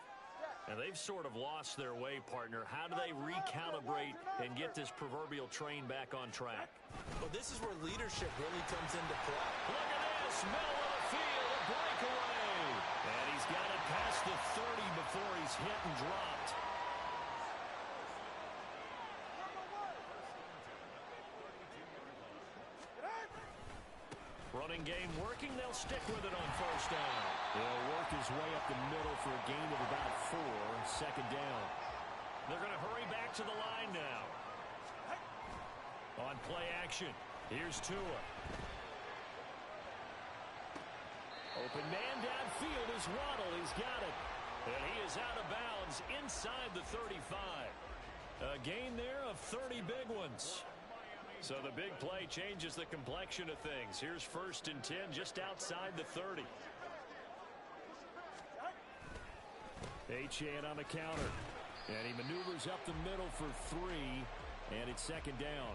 And they've sort of lost their way, partner. How do they recalibrate and get this proverbial train back on track? Well, this is where leadership really comes into play. Look at this, middle of the field, a breakaway. And he's got it past the 30 before he's hit and dropped. Running game working, they'll stick with it on first down. He'll work his way up the middle for a gain of about 4, 2nd down. They're going to hurry back to the line now. On play action, here's Tua. Open man downfield is Waddle, he's got it. And he is out of bounds inside the 35. A gain there of 30 big ones. So the big play changes the complexion of things. Here's 1st and 10 just outside the 30. Achane on the counter. And he maneuvers up the middle for 3. And it's 2nd down.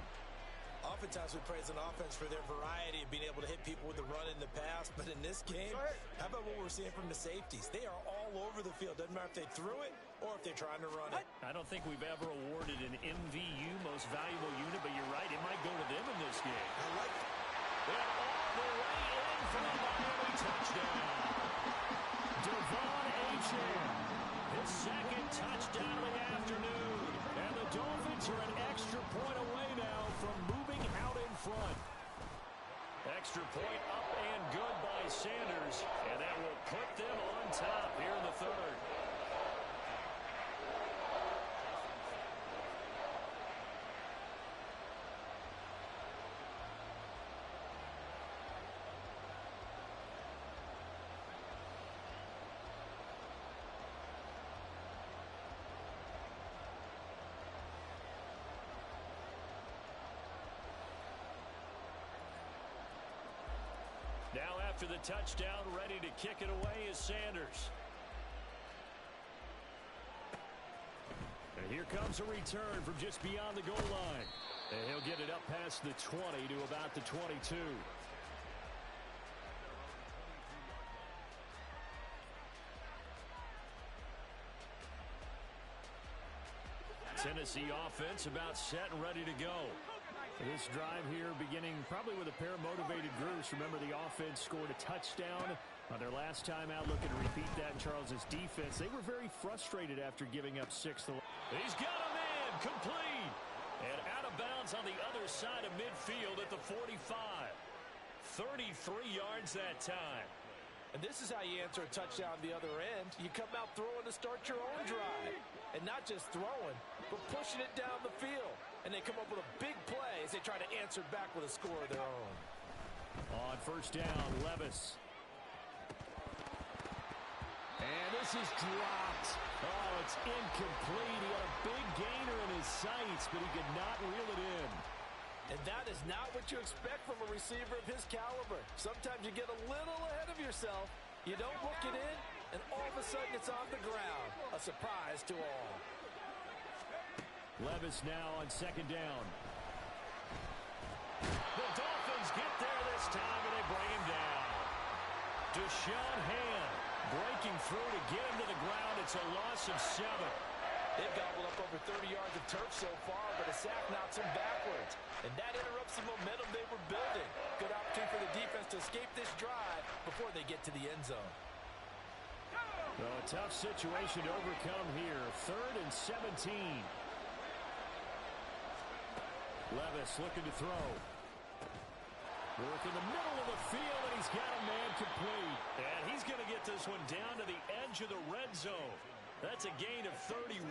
Oftentimes we praise an offense for their variety of being able to hit people with the run in the pass. But in this game, how about what we're seeing from the safeties? They are all over the field. Doesn't matter if they threw it or if they're trying to run it. I don't think we've ever awarded an MVU, most valuable unit, but you're right, it might go to them in this game. I like it. And all the way in for the Miami touchdown. Devon Achane, his 2nd touchdown of the afternoon. And the Dolphins are an extra point away now from moving out in front. Extra point up and good by Sanders, and that will put them on top here in the 3rd. Now after the touchdown, ready to kick it away is Sanders. And here comes a return from just beyond the goal line. And he'll get it up past the 20 to about the 22. Tennessee offense about set and ready to go. This drive here beginning probably with a pair of motivated groups. Remember, the offense scored a touchdown on their last time out. Looking to repeat that in Charles's defense. They were very frustrated after giving up 6. He's got a man complete. And out of bounds on the other side of midfield at the 45. 33 yards that time. And this is how you answer a touchdown the other end. You come out throwing to start your own drive. And not just throwing, but pushing it down the field. and they come up with a big play as they try to answer back with a score of their own. On first down, Levis. And this is dropped. Oh, it's incomplete. He had a big gainer in his sights, but he could not reel it in. And that is not what you expect from a receiver of his caliber. Sometimes you get a little ahead of yourself. You don't look it in, and all of a sudden it's on the ground. A surprise to all. Levis now on second down. The Dolphins get there this time, and they bring him down. Deshaun Hand breaking through to get him to the ground. It's a loss of 7. They've gobbled up over 30 yards of turf so far, but a sack knocks them backwards. And that interrupts the momentum they were building. Good opportunity for the defense to escape this drive before they get to the end zone. Well, a tough situation to overcome here. 3rd and 17. Levis looking to throw. Work in the middle of the field, and he's got a man complete. And he's going to get this one down to the edge of the red zone. That's a gain of 31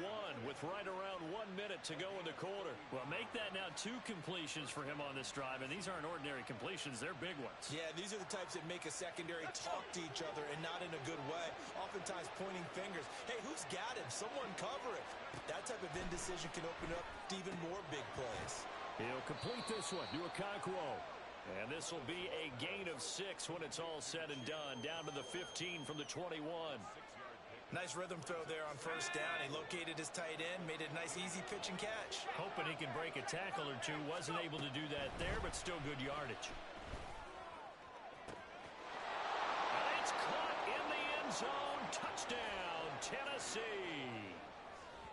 with right around 1 minute to go in the quarter. Well, make that now 2 completions for him on this drive, and these aren't ordinary completions. They're big ones. Yeah, these are the types that make a secondary talk to each other and not in a good way. Oftentimes pointing fingers. Hey, who's got him? Someone cover it. That type of indecision can open up to even more big plays. He'll complete this one to Okonkwo. And this will be a gain of 6 when it's all said and done. Down to the 15 from the 21. Nice rhythm throw there on first down. He located his tight end, made it a nice easy pitch and catch. Hoping he can break a tackle or two. Wasn't able to do that there, but still good yardage. And it's caught in the end zone. Touchdown, Tennessee.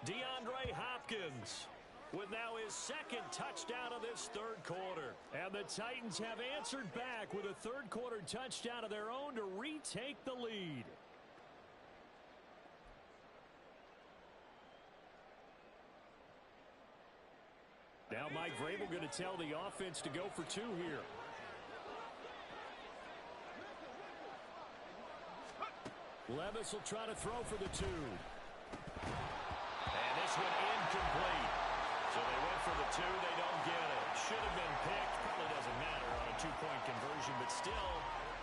DeAndre Hopkins with now his 2nd touchdown of this 3rd quarter. And the Titans have answered back with a 3rd quarter touchdown of their own to retake the lead. Now Mike Vrabel going to tell the offense to go for 2 here. Levis will try to throw for the 2. And this one incomplete. So they went for the 2. They don't get it. Should have been picked. Probably doesn't matter on a 2-point conversion, but still,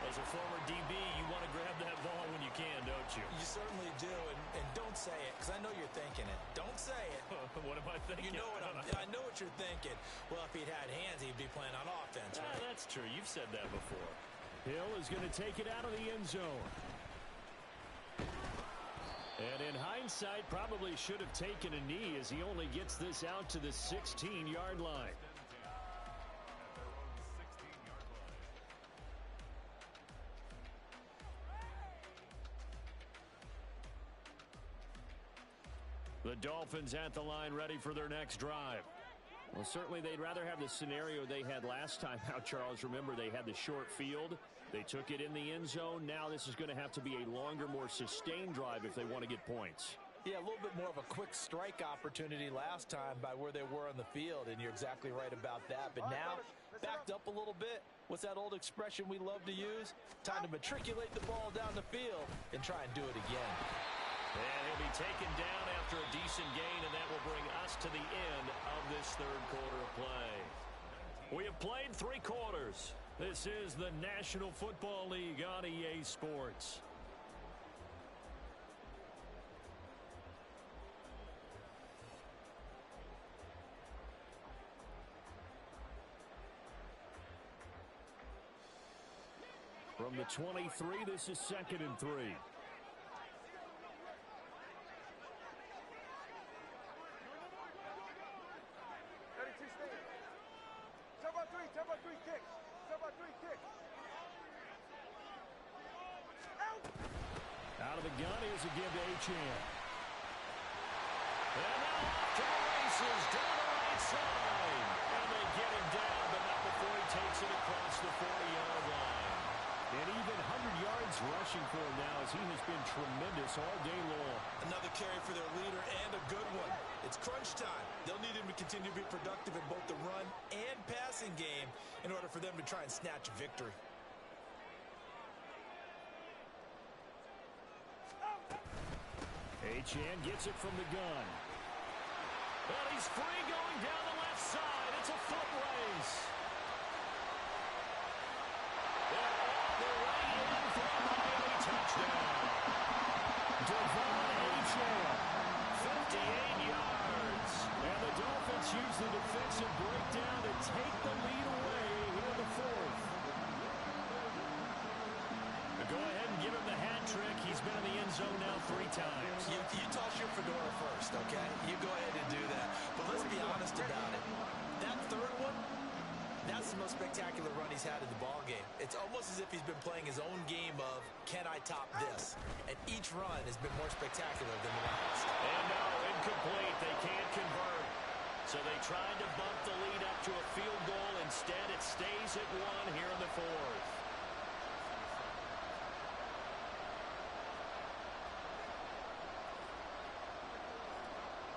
as a former DB, you want to grab that ball when you can, don't you? You certainly do, and don't say it, because I know you're thinking it. Don't say it. What am I thinking? You know what I know what you're thinking. Well, if he'd had hands, he'd be playing on offense, right? That's true. You've said that before. Hill is going to take it out of the end zone. And in hindsight, probably should have taken a knee as he only gets this out to the 16-yard line. The Dolphins at the line ready for their next drive. Well, certainly they'd rather have the scenario they had last time out, Charles. Remember, they had the short field. They took it in the end zone. Now this is going to have to be a longer, more sustained drive if they want to get points. Yeah, a little bit more of a quick strike opportunity last time by where they were on the field, and you're exactly right about that. But now, backed up a little bit. What's that old expression we love to use? Time to matriculate the ball down the field and try and do it again. And he'll be taken down after a decent gain, and that will bring us to the end of this 3rd quarter of play. We have played 3 quarters. This is the National Football League on EA Sports. From the 23, this is 2nd and 3. Out of the gun, here's a give to Achane. And now off to the races, down the right side. And they get him down, but not before he takes it across the 40-yard line. And even 100 yards rushing for him now as he has been tremendous all day long. Another carry for their leader and a good one. It's crunch time. They'll need him to continue to be productive in both the run and passing game in order for them to try and snatch a victory. Achane gets it from the gun. And he's free going down the left side. It's a foot race. They're all the way in for a Miami touchdown. Devon Achane, 58 yards. And the Dolphins use the defensive breakdown to take the lead away here in the fourth. Go ahead and give him the hat trick. He's been in the end zone now 3 times. You toss your fedora first, okay? You go ahead and do that. But let's be honest about it. That third one, that's the most spectacular run he's had in the ballgame. It's almost as if he's been playing his own game of, can I top this? And each run has been more spectacular than the last. And no, incomplete. They can't convert. So they tried to bump the lead up to a field goal. Instead, it stays at 1 here in the fourth.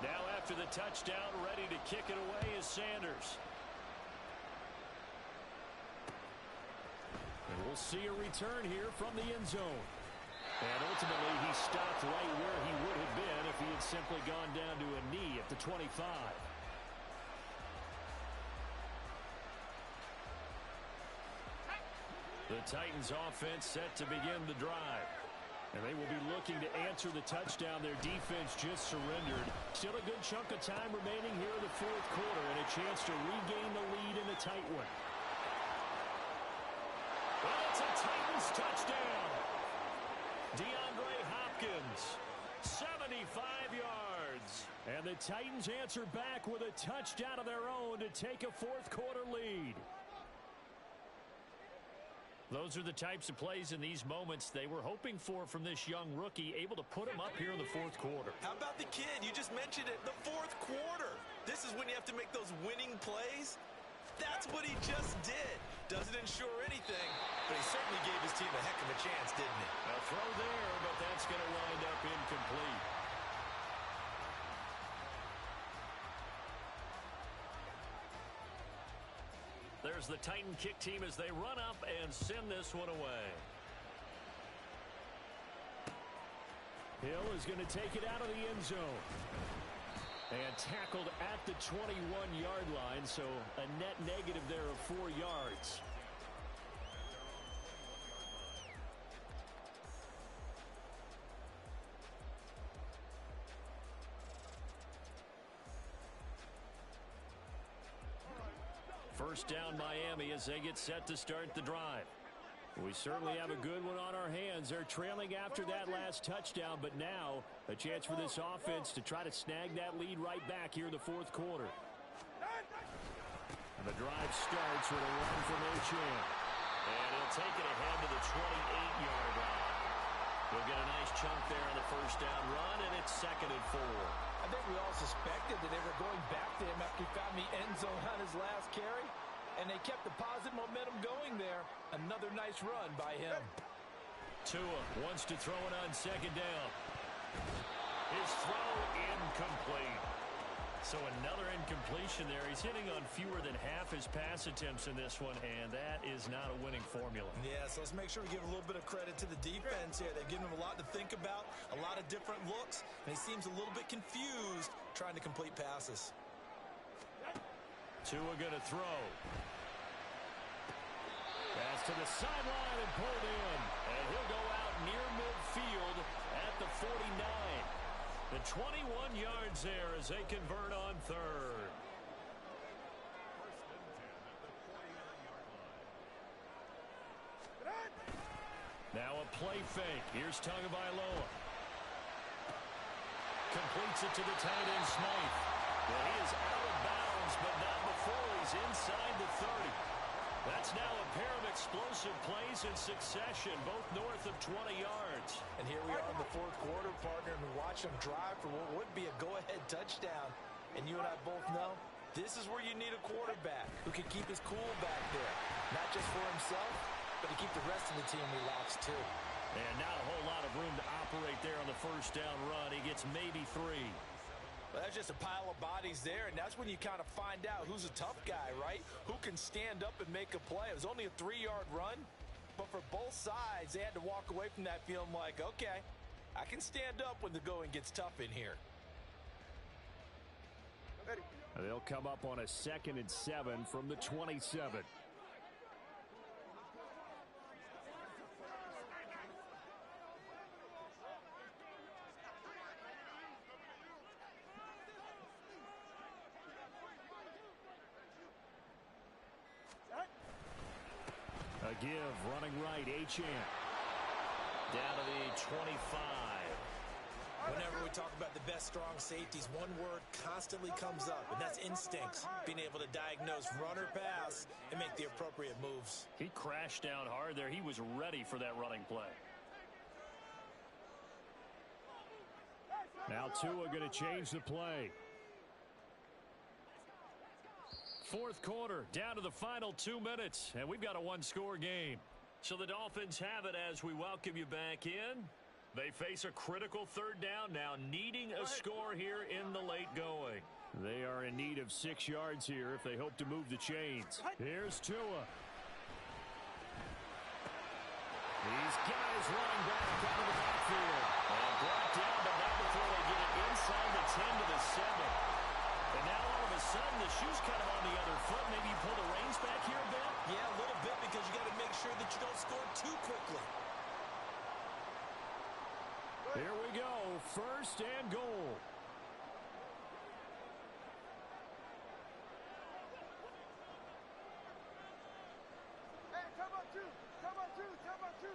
Now after the touchdown, ready to kick it away is Sanders. And we'll see a return here from the end zone. And ultimately, he stopped right where he would have been if he had simply gone down to a knee at the 25. The Titans offense set to begin the drive. And they will be looking to answer the touchdown their defense just surrendered. Still a good chunk of time remaining here in the fourth quarter and a chance to regain the lead in a tight one. Well, it's a Titans touchdown. DeAndre Hopkins, 75 yards. And the Titans answer back with a touchdown of their own to take a fourth quarter lead. Those are the types of plays in these moments they were hoping for from this young rookie, able to put him up here in the fourth quarter. How about the kid? You just mentioned it, the fourth quarter. This is when you have to make those winning plays. That's what he just did. Doesn't ensure anything, but he certainly gave his team a heck of a chance, didn't he? A throw there, but that's going to wind up incomplete. There's the Titan kick team as they run up and send this one away. Hill is going to take it out of the end zone. And tackled at the 21-yard line, so a net negative there of 4 yards. First down Miami as they get set to start the drive. We certainly have a good one on our hands. They're trailing after that last touchdown, but now a chance for this offense to try to snag that lead right back here in the fourth quarter. And the drive starts with a run from Achane. And he'll take it ahead to the 28-yard line. He'll get a nice chunk there on the first down run, and it's 2nd and 4. I think we all suspected that they were going back to him after he found the end zone on his last carry, and they kept the positive momentum going there. Another nice run by him. Tua wants to throw it on 2nd down. His throw incomplete. So another incompletion there. He's hitting on fewer than half his pass attempts in this one, and that is not a winning formula. Yeah, so let's make sure we give a little bit of credit to the defense here. They've given him a lot to think about, a lot of different looks, and he seems a little bit confused trying to complete passes. Tua going to throw. Pass to the sideline and pulled in. And he'll go out near midfield at the 49. The 21 yards there as they convert on 3rd. Now a play fake. Here's Tagovailoa. Completes it to the tight end Smythe. Well, he is out of bounds, but not before he's inside the 30. That's now a pair of explosive plays in succession, both north of 20 yards. And here we are in the fourth quarter, partner, and we watch them drive for what would be a go-ahead touchdown. And you and I both know this is where you need a quarterback who can keep his cool back there. Not just for himself, but to keep the rest of the team relaxed too. And not a whole lot of room to operate there on the first down run. He gets maybe 3. Well, that's just a pile of bodies there, and that's when you kind of find out who's a tough guy, right? Who can stand up and make a play. It was only a 3-yard run, but for both sides, they had to walk away from that feeling like, okay, I can stand up when the going gets tough in here. Ready. They'll come up on a 2nd and 7 from the 27. A give, running right, Achane. Down to the 25. Whenever we talk about the best strong safeties, one word constantly comes up, and that's instincts. Being able to diagnose run or pass and make the appropriate moves. He crashed down hard there. He was ready for that running play. Now Tua going to change the play. 4th quarter, down to the final 2 minutes, and we've got a one-score game. So the Dolphins have it as we welcome you back in. They face a critical 3rd down now, needing a score here in the late going. They are in need of 6 yards here if they hope to move the chains. Here's Tua. These guys running back out of the backfield. And brought down, but not before they get it inside the 10 to the 7. And now all of a sudden the shoe's kind of on the other foot. Maybe you pull the reins back here a bit? Yeah, a little bit, because you got to make sure that you don't score too quickly. Here we go, 1st and goal. Hey, come on, two. Come on, two. Come on, two.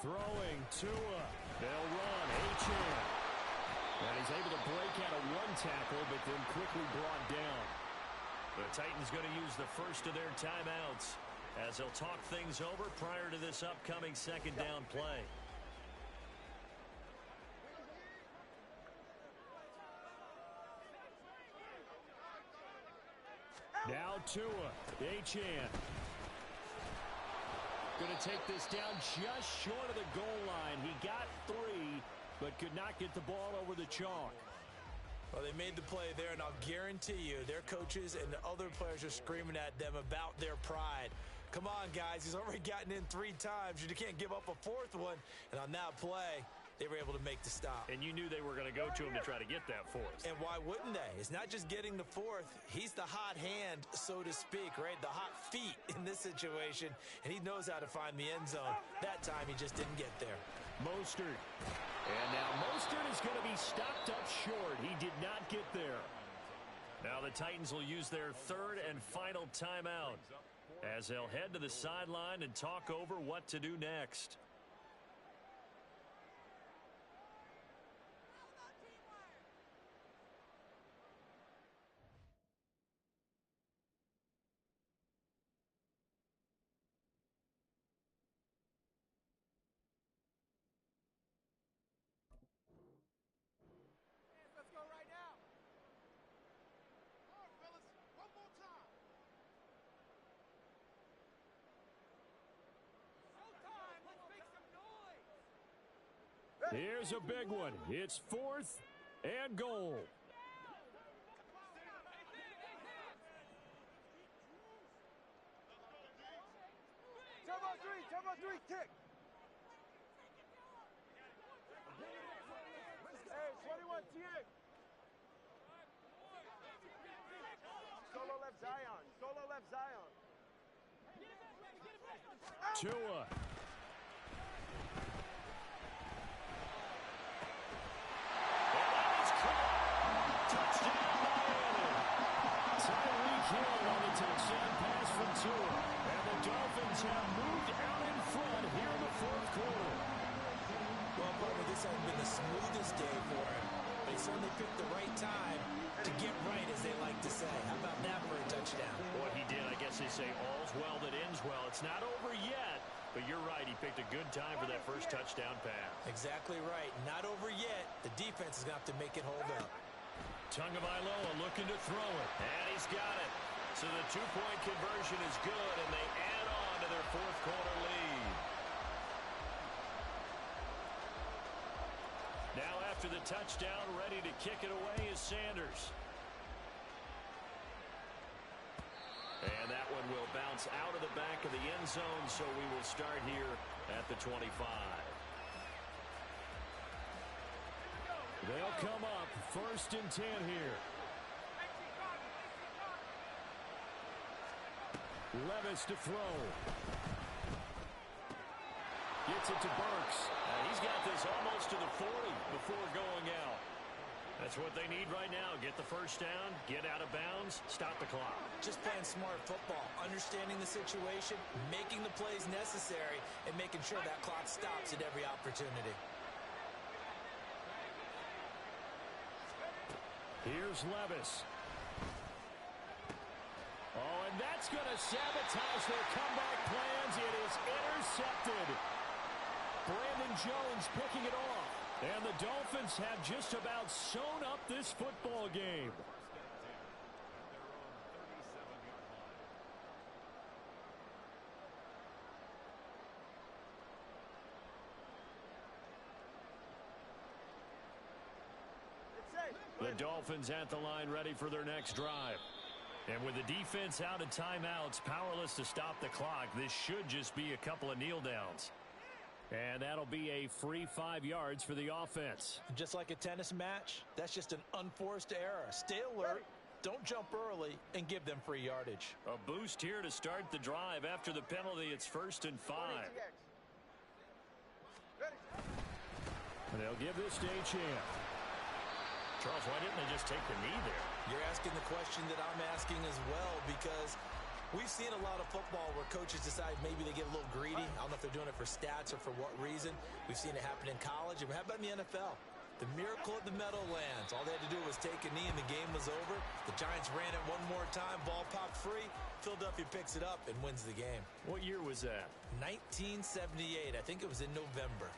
Throwing, Tua. They'll run, Achane. And he's able to break out of one tackle, but then quickly brought down. The Titans going to use the first of their timeouts as they'll talk things over prior to this upcoming 2nd down play. Now Tua, Achane. Going to take this down just short of the goal line. He got 3, but could not get the ball over the chalk. Well, they made the play there, and I'll guarantee you their coaches and the other players are screaming at them about their pride. Come on, guys. He's already gotten in 3 times. You can't give up a 4th one. And on that play, they were able to make the stop. And you knew they were going to go to him to try to get that 4th. And why wouldn't they? It's not just getting the 4th. He's the hot hand, so to speak, right? The hot feet in this situation. And he knows how to find the end zone. That time, he just didn't get there. Mostert. And now Mostert is going to be stopped up short. He did not get there. Now the Titans will use their 3rd and final timeout as they'll head to the sideline and talk over what to do next. Let's go right now. Come on, fellas. One more time. Showtime. Let's make some noise. Here's a big one. It's 4th and goal. Come on, three, kick. Hey, 21, TA. Solo left Zion. Solo left Zion. Tua. Touchdown, Miami. Tyreek Hill on the touchdown pass from Tua. And the Dolphins have moved out in front here in the 4th quarter. Well, partner, this hasn't been the smoothest day for him. But he certainly picked the right time to get right, as they like to say. How about that for a touchdown? What he did, I guess they say all's well that ends well. It's not over yet, but you're right. He picked a good time for that first touchdown pass. Exactly right. Not over yet. The defense is going to have to make it hold up. Tagovailoa looking to throw it, and he's got it. So the 2-point conversion is good, and they add on to their 4th quarter lead. Now after the touchdown, ready to kick it away is Sanders. And that one will bounce out of the back of the end zone, so we will start here at the 25. They'll come up 1st and 10 here. Levis to throw. Gets it to Burks. He's got this almost to the 40 before going out. That's what they need right now. Get the first down, get out of bounds, stop the clock. Just playing smart football, understanding the situation, making the plays necessary, and making sure that clock stops at every opportunity. Here's Levis. Oh, and that's going to sabotage their comeback plans. It is intercepted. Brandon Jones picking it off. And the Dolphins have just about sewn up this football game. The Dolphins at the line ready for their next drive. And with the defense out of timeouts, powerless to stop the clock, this should just be a couple of kneel downs. And that'll be a free 5 yards for the offense. Just like a tennis match, that's just an unforced error. Stay alert, don't jump early, and give them free yardage. A boost here to start the drive. After the penalty, it's 1st and 5. And they'll give this to Champ. Charles, why didn't they just take the knee there? You're asking the question that I'm asking as well, because we've seen a lot of football where coaches decide maybe they get a little greedy. I don't know if they're doing it for stats or for what reason. We've seen it happen in college. And how about in the NFL? The miracle at the Meadowlands. All they had to do was take a knee and the game was over. The Giants ran it one more time. Ball popped free. Philadelphia picks it up and wins the game. What year was that? 1978. I think it was in November.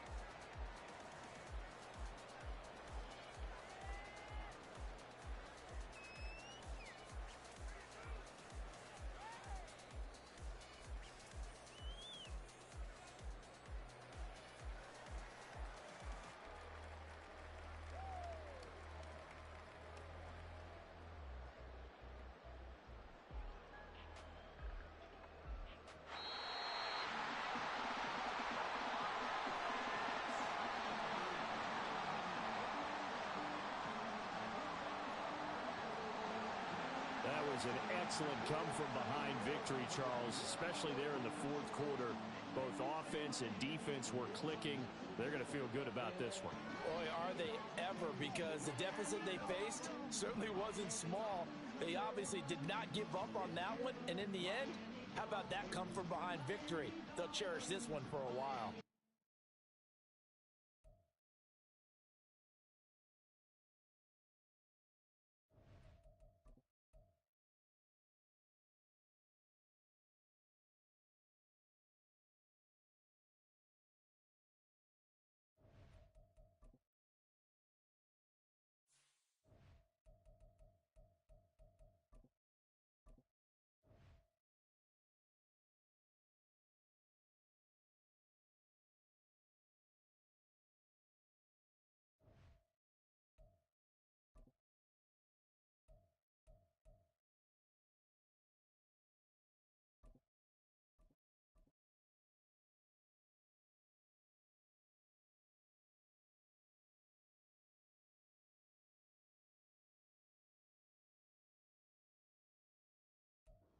That was an excellent come-from-behind victory, Charles, especially there in the 4th quarter. Both offense and defense were clicking. They're going to feel good about this one. Boy, are they ever, because the deficit they faced certainly wasn't small. They obviously did not give up on that one, and in the end, how about that come-from-behind victory? They'll cherish this one for a while.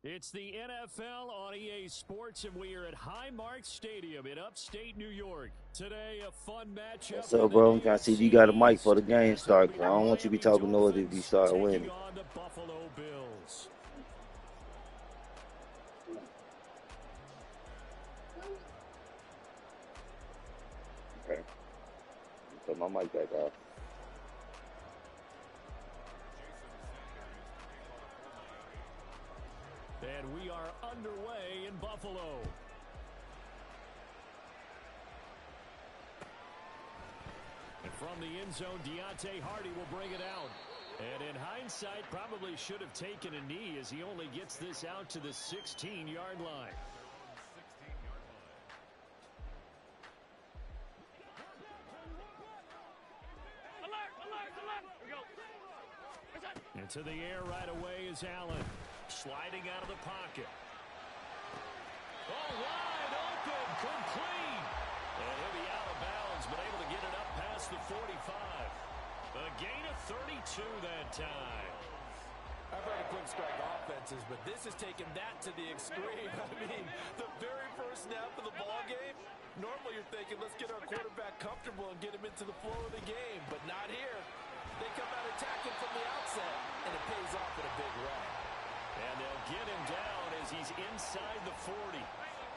It's the NFL on EA Sports, and we are at Highmark Stadium in upstate New York. Today, a fun matchup. What's up, bro? I'm trying to see if you got a mic for the game start. I don't want you to be talking noise if you start winning. On the Buffalo Bills. Okay. Put my mic back off. And we are underway in Buffalo. And from the end zone, Deontay Hardy will bring it out. And in hindsight, probably should have taken a knee as he only gets this out to the 16-yard line. Into the air right away is Allen. Sliding out of the pocket. Oh, wide open, complete. And he'll be out of bounds, but able to get it up past the 45. A gain of 32 that time. I've heard of quick strike offenses, but this is taking that to the extreme. I mean, the very first snap of the ball game, normally you're thinking, let's get our quarterback comfortable and get him into the flow of the game, but not here. They come out attacking from the outset, and it pays off in a big way. And they'll get him down as he's inside the 40.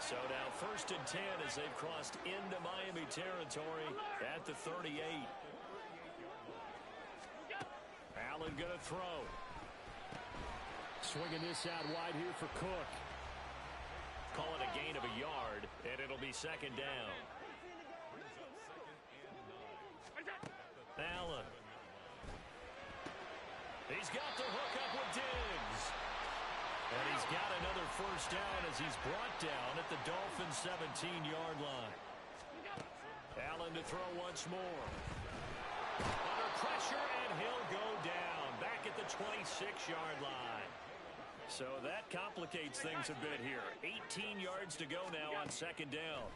So now 1st and 10 as they've crossed into Miami territory at the 38. Allen going to throw. Swinging this out wide here for Cook. Call it a gain of a yard, and it'll be 2nd down. Allen. He's got the hook up with Diggs. And he's got another 1st down as he's brought down at the Dolphins' 17-yard line. Allen to throw once more. Under pressure, and he'll go down back at the 26-yard line. So that complicates things a bit here. 18 yards to go now on 2nd down.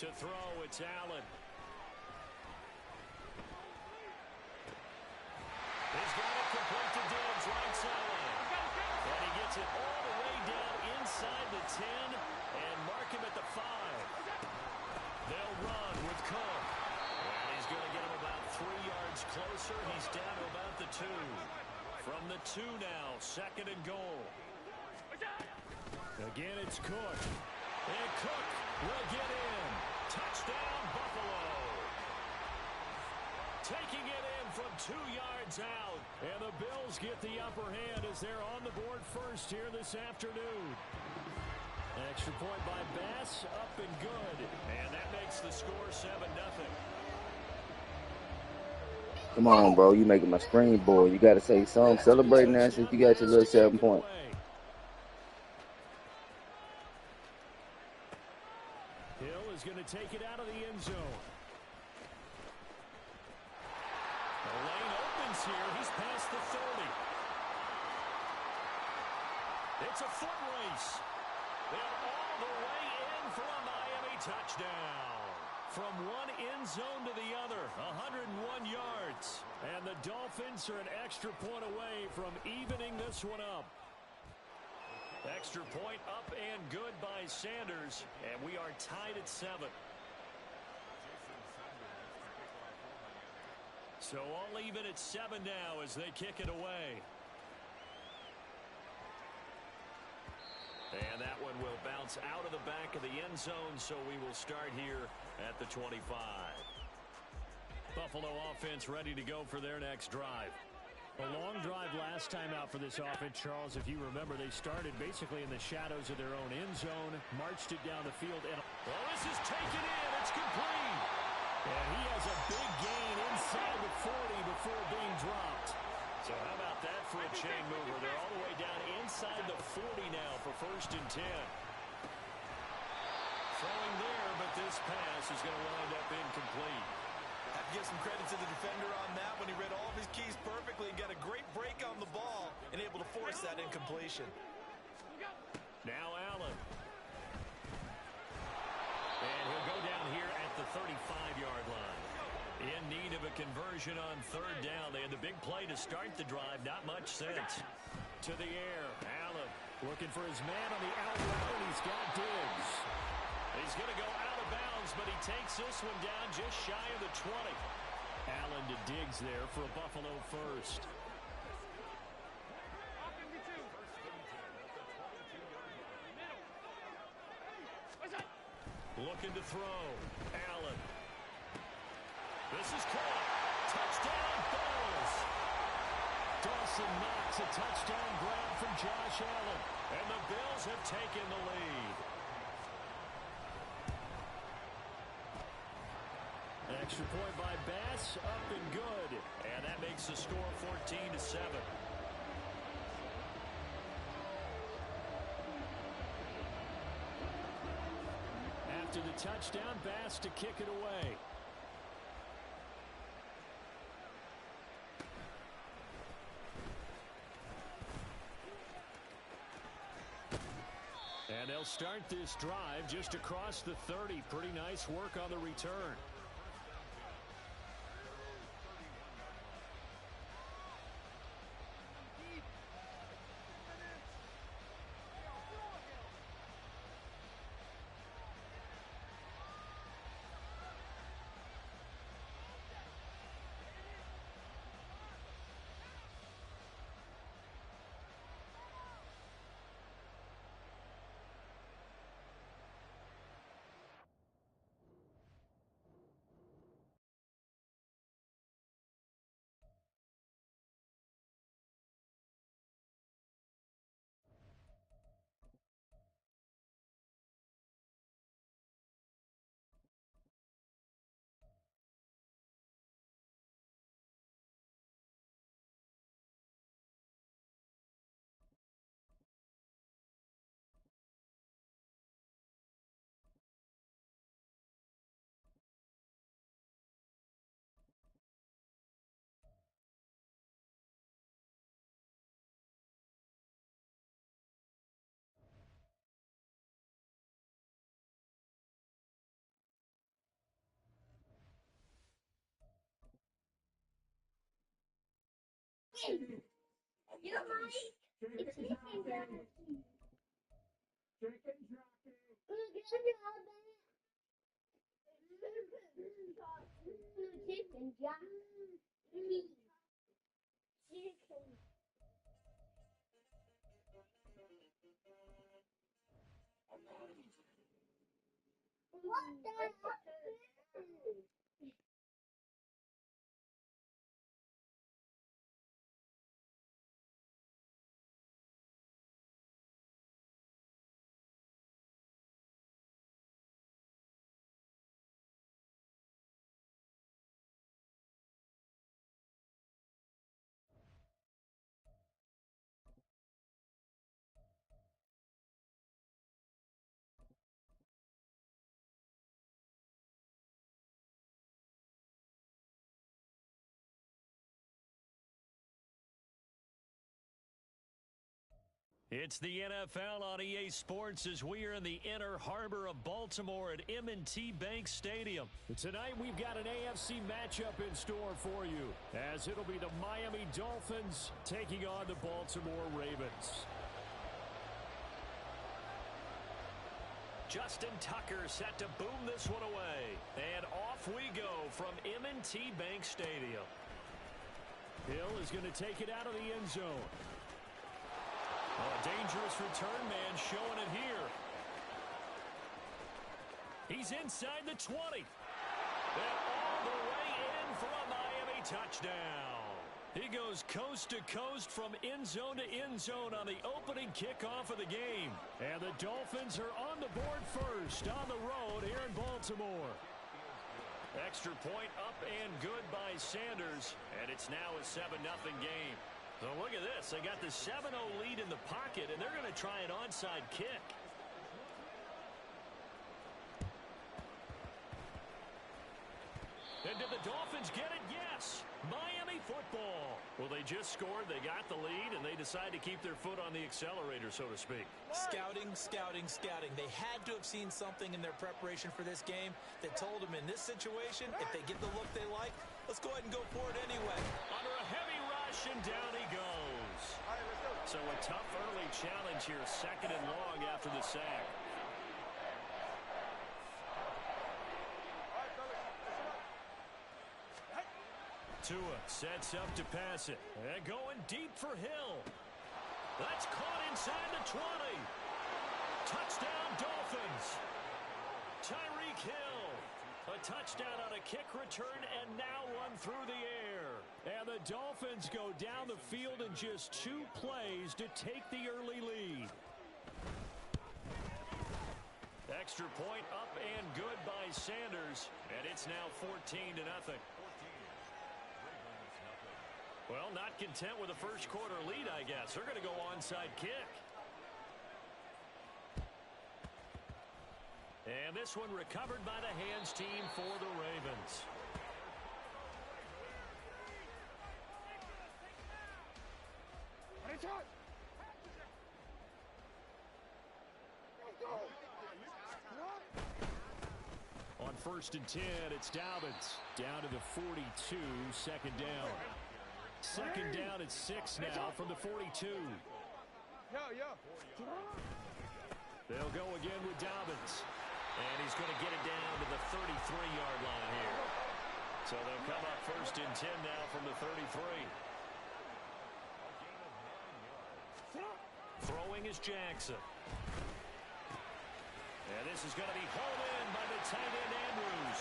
To throw, it's Allen. He's got it complete to Diggs, right side. And he gets it all the way down inside the 10 and mark him at the 5. They'll run with Cook. And he's going to get him about 3 yards closer. He's down to about the 2. From the 2 now, 2nd and goal. Again, it's Cook. And Cook will get in. Touchdown, Buffalo. Taking it in from 2 yards out. And the Bills get the upper hand as they're on the board first here this afternoon. An extra point by Bass, up and good. And that makes the score 7-0. Come on, bro. You making my screen boy. You got to say something. Celebrating that since you got your little 7 point. Hill is going to take it out of the end zone. The lane opens here. He's past the 30. It's a foot race. And all the way in for a Miami touchdown. From one end zone to the other, 101 yards. And the Dolphins are an extra point away from evening this one up. Extra point up and good by Sanders. And we are tied at 7. So all even at 7 now as they kick it away. And that one will bounce out of the back of the end zone, so we will start here at the 25. Buffalo offense ready to go for their next drive. A long drive last time out for this offense, Charles. If you remember, they started basically in the shadows of their own end zone, marched it down the field. And well, this is taken in. It's complete. And he has a big gain inside the 40 before being dropped. So how about that for a chain mover? They're all the way down inside the 40 now for 1st and 10. Throwing there, but this pass is going to wind up incomplete. Have to give some credit to the defender on that when he read all of his keys perfectly and got a great break on the ball and able to force that incompletion. Now Allen. And he'll go down here at the 35-yard line. In need of a conversion on 3rd down. They had the big play to start the drive. Not much sense. To the air. Allen looking for his man on the out route. He's got Diggs. He's going to go out of bounds, but he takes this one down just shy of the 20. Allen to Diggs there for a Buffalo first. Looking to throw. Allen. This is caught. Touchdown, Bills. Dawson Knox, a touchdown grab from Josh Allen. And the Bills have taken the lead. An extra point by Bass, up and good. And that makes the score 14-7. After the touchdown, Bass to kick it away. And they'll start this drive just across the 30. Pretty nice work on the return. It's the NFL on EA Sports as we are in the inner harbor of Baltimore at M&T Bank Stadium. Tonight we've got an AFC matchup in store for you, as it'll be the Miami Dolphins taking on the Baltimore Ravens. Justin Tucker set to boom this one away. And off we go from M&T Bank Stadium. Hill is going to take it out of the end zone. Oh, a dangerous return man showing it here. He's inside the 20. And all the way in for a Miami touchdown. He goes coast to coast from end zone to end zone on the opening kickoff of the game. And the Dolphins are on the board first on the road here in Baltimore. Extra point up and good by Sanders. And it's now a 7-0 game. So look at this. They got the 7-0 lead in the pocket, and they're going to try an onside kick. And did the Dolphins get it? Yes. Miami football. Well, they just scored. They got the lead, and they decide to keep their foot on the accelerator, so to speak. Scouting, scouting, scouting. They had to have seen something in their preparation for this game that told them in this situation, if they get the look they like, let's go ahead and go for it anyway. Under a heavy rush, and down he goes. So a tough early challenge here, 2nd and long after the sack. Tua sets up to pass it. And going deep for Hill. That's caught inside the 20. Touchdown, Dolphins. Tyreek Hill. A touchdown on a kick return and now one through the air. And the Dolphins go down the field in just 2 plays to take the early lead. Extra point up and good by Sanders. And it's now 14-0. Well, not content with the first quarter lead, I guess. They're going to go onside kick. And this one recovered by the hands team for the Ravens. On 1st and 10, it's Dobbins. Down to the 42, 2nd down. 2nd down at 6 now from the 42. They'll go again with Dobbins. And he's going to get it down to the 33-yard line here. So they'll come up 1st and 10 now from the 33. Throwing is Jackson. And this is going to be hauled in by the tight end Andrews.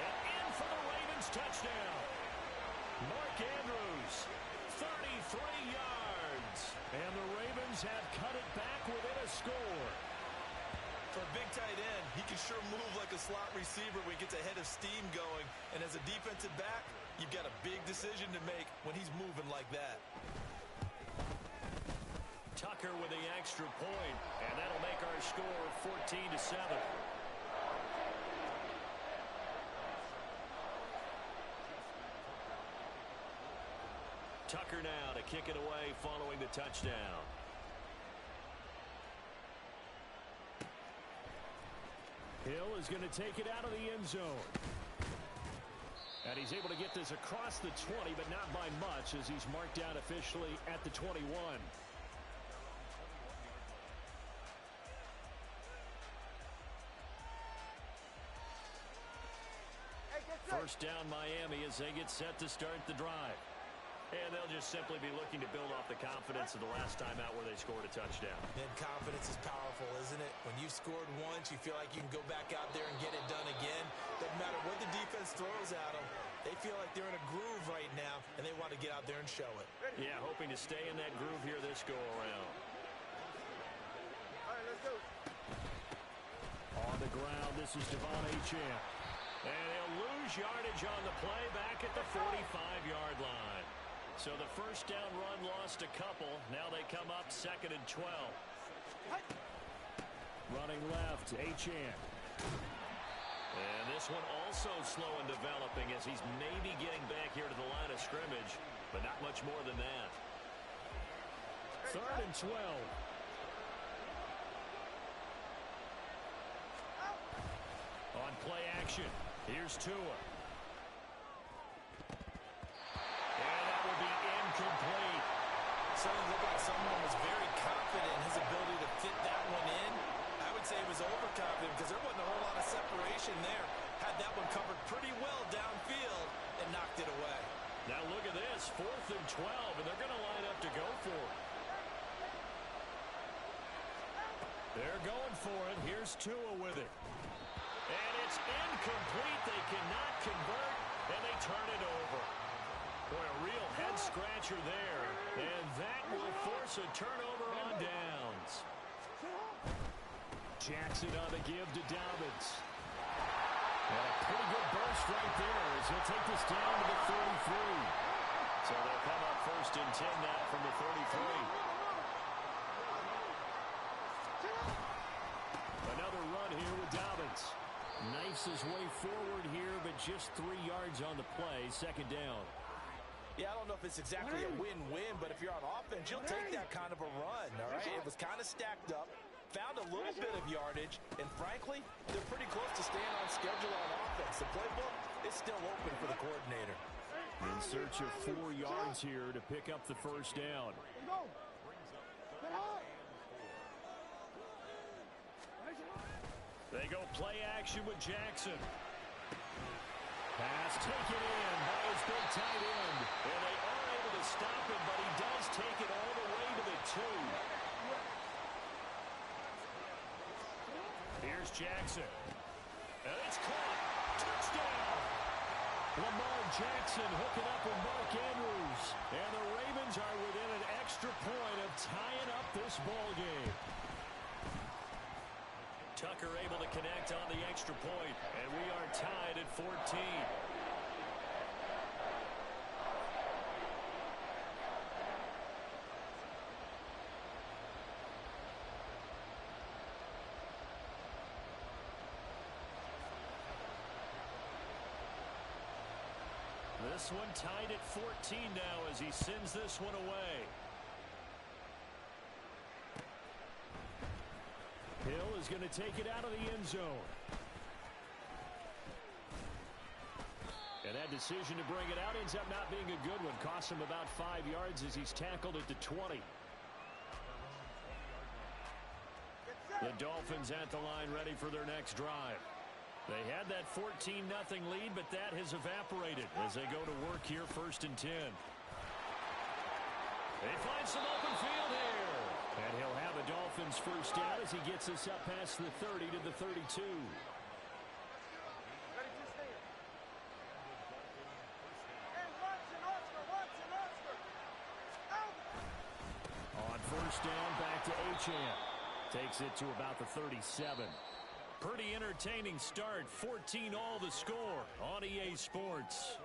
And in for the Ravens touchdown. Mark Andrews, 33 yards. And the Ravens have cut it back within a score. For a big tight end, he can sure move like a slot receiver when he gets a head of steam going. And as a defensive back, you've got a big decision to make when he's moving like that. Tucker with the extra point, and that'll make our score 14-7. Tucker now to kick it away following the touchdown. Hill is going to take it out of the end zone. And he's able to get this across the 20, but not by much as he's marked down officially at the 21. First down Miami as they get set to start the drive. And they'll just simply be looking to build off the confidence of the last time out where they scored a touchdown. And confidence is powerful, isn't it? When you've scored once, you feel like you can go back out there and get it done again. Doesn't matter what the defense throws at them. They feel like they're in a groove right now, and they want to get out there and show it. Yeah, hoping to stay in that groove here this go-around. All right, let's go. On the ground, this is Devon Achane. And he'll lose yardage on the play back at the 45-yard line. So the first down run lost a couple. Now they come up 2nd and 12. Running left, Achane. And this one also slow in developing as he's maybe getting back here to the line of scrimmage, but not much more than that. 3rd and 12. On play action, here's Tua. And that will be incomplete. Certainly looked like someone was very confident in his ability to fit that one in. I would say he was overconfident because there wasn't a whole lot of separation there. Had that one covered pretty well downfield and knocked it away. Now look at this, 4th and 12, and they're going to line up to go for it. They're going for it. Here's Tua with it. And it's incomplete. They cannot convert, and they turn it over. Boy, a real head-scratcher there. And that will force a turnover on downs. Jackson on the give to Dobbins. And a pretty good burst right there as he'll take this down to the 33. So they'll come up 1st and 10 now from the 33. Another run here with Dobbins. Knifes his way forward here, but just 3 yards on the play. 2nd down. Yeah, I don't know if it's exactly a win-win, but if you're on offense, you'll take that kind of a run, all right? It was kind of stacked up, found a little bit of yardage, and frankly, they're pretty close to staying on schedule on offense. The playbook is still open for the coordinator. In search of 4 yards here to pick up the first down. They go play action with Jackson. Pass taken in by his big tight end. And they are able to stop him, but he does take it all the way to the 2. Here's Jackson. And it's caught. Touchdown. Lamar Jackson hooking up with Mark Andrews. And the Ravens are within an extra point of tying up this ball game. Tucker able to connect on the extra point, and we are tied at 14. This one tied at 14 now as he sends this one away. Hill is going to take it out of the end zone. And that decision to bring it out ends up not being a good one. Costs him about 5 yards as he's tackled at the 20. The Dolphins at the line ready for their next drive. They had that 14-0 lead, but that has evaporated as they go to work here 1st and 10. They find some open field here. And he'll have the Dolphins first down as he gets us up past the 30 to the 32. On first down, back to Achane. Takes it to about the 37. Pretty entertaining start. 14 all the score on EA Sports.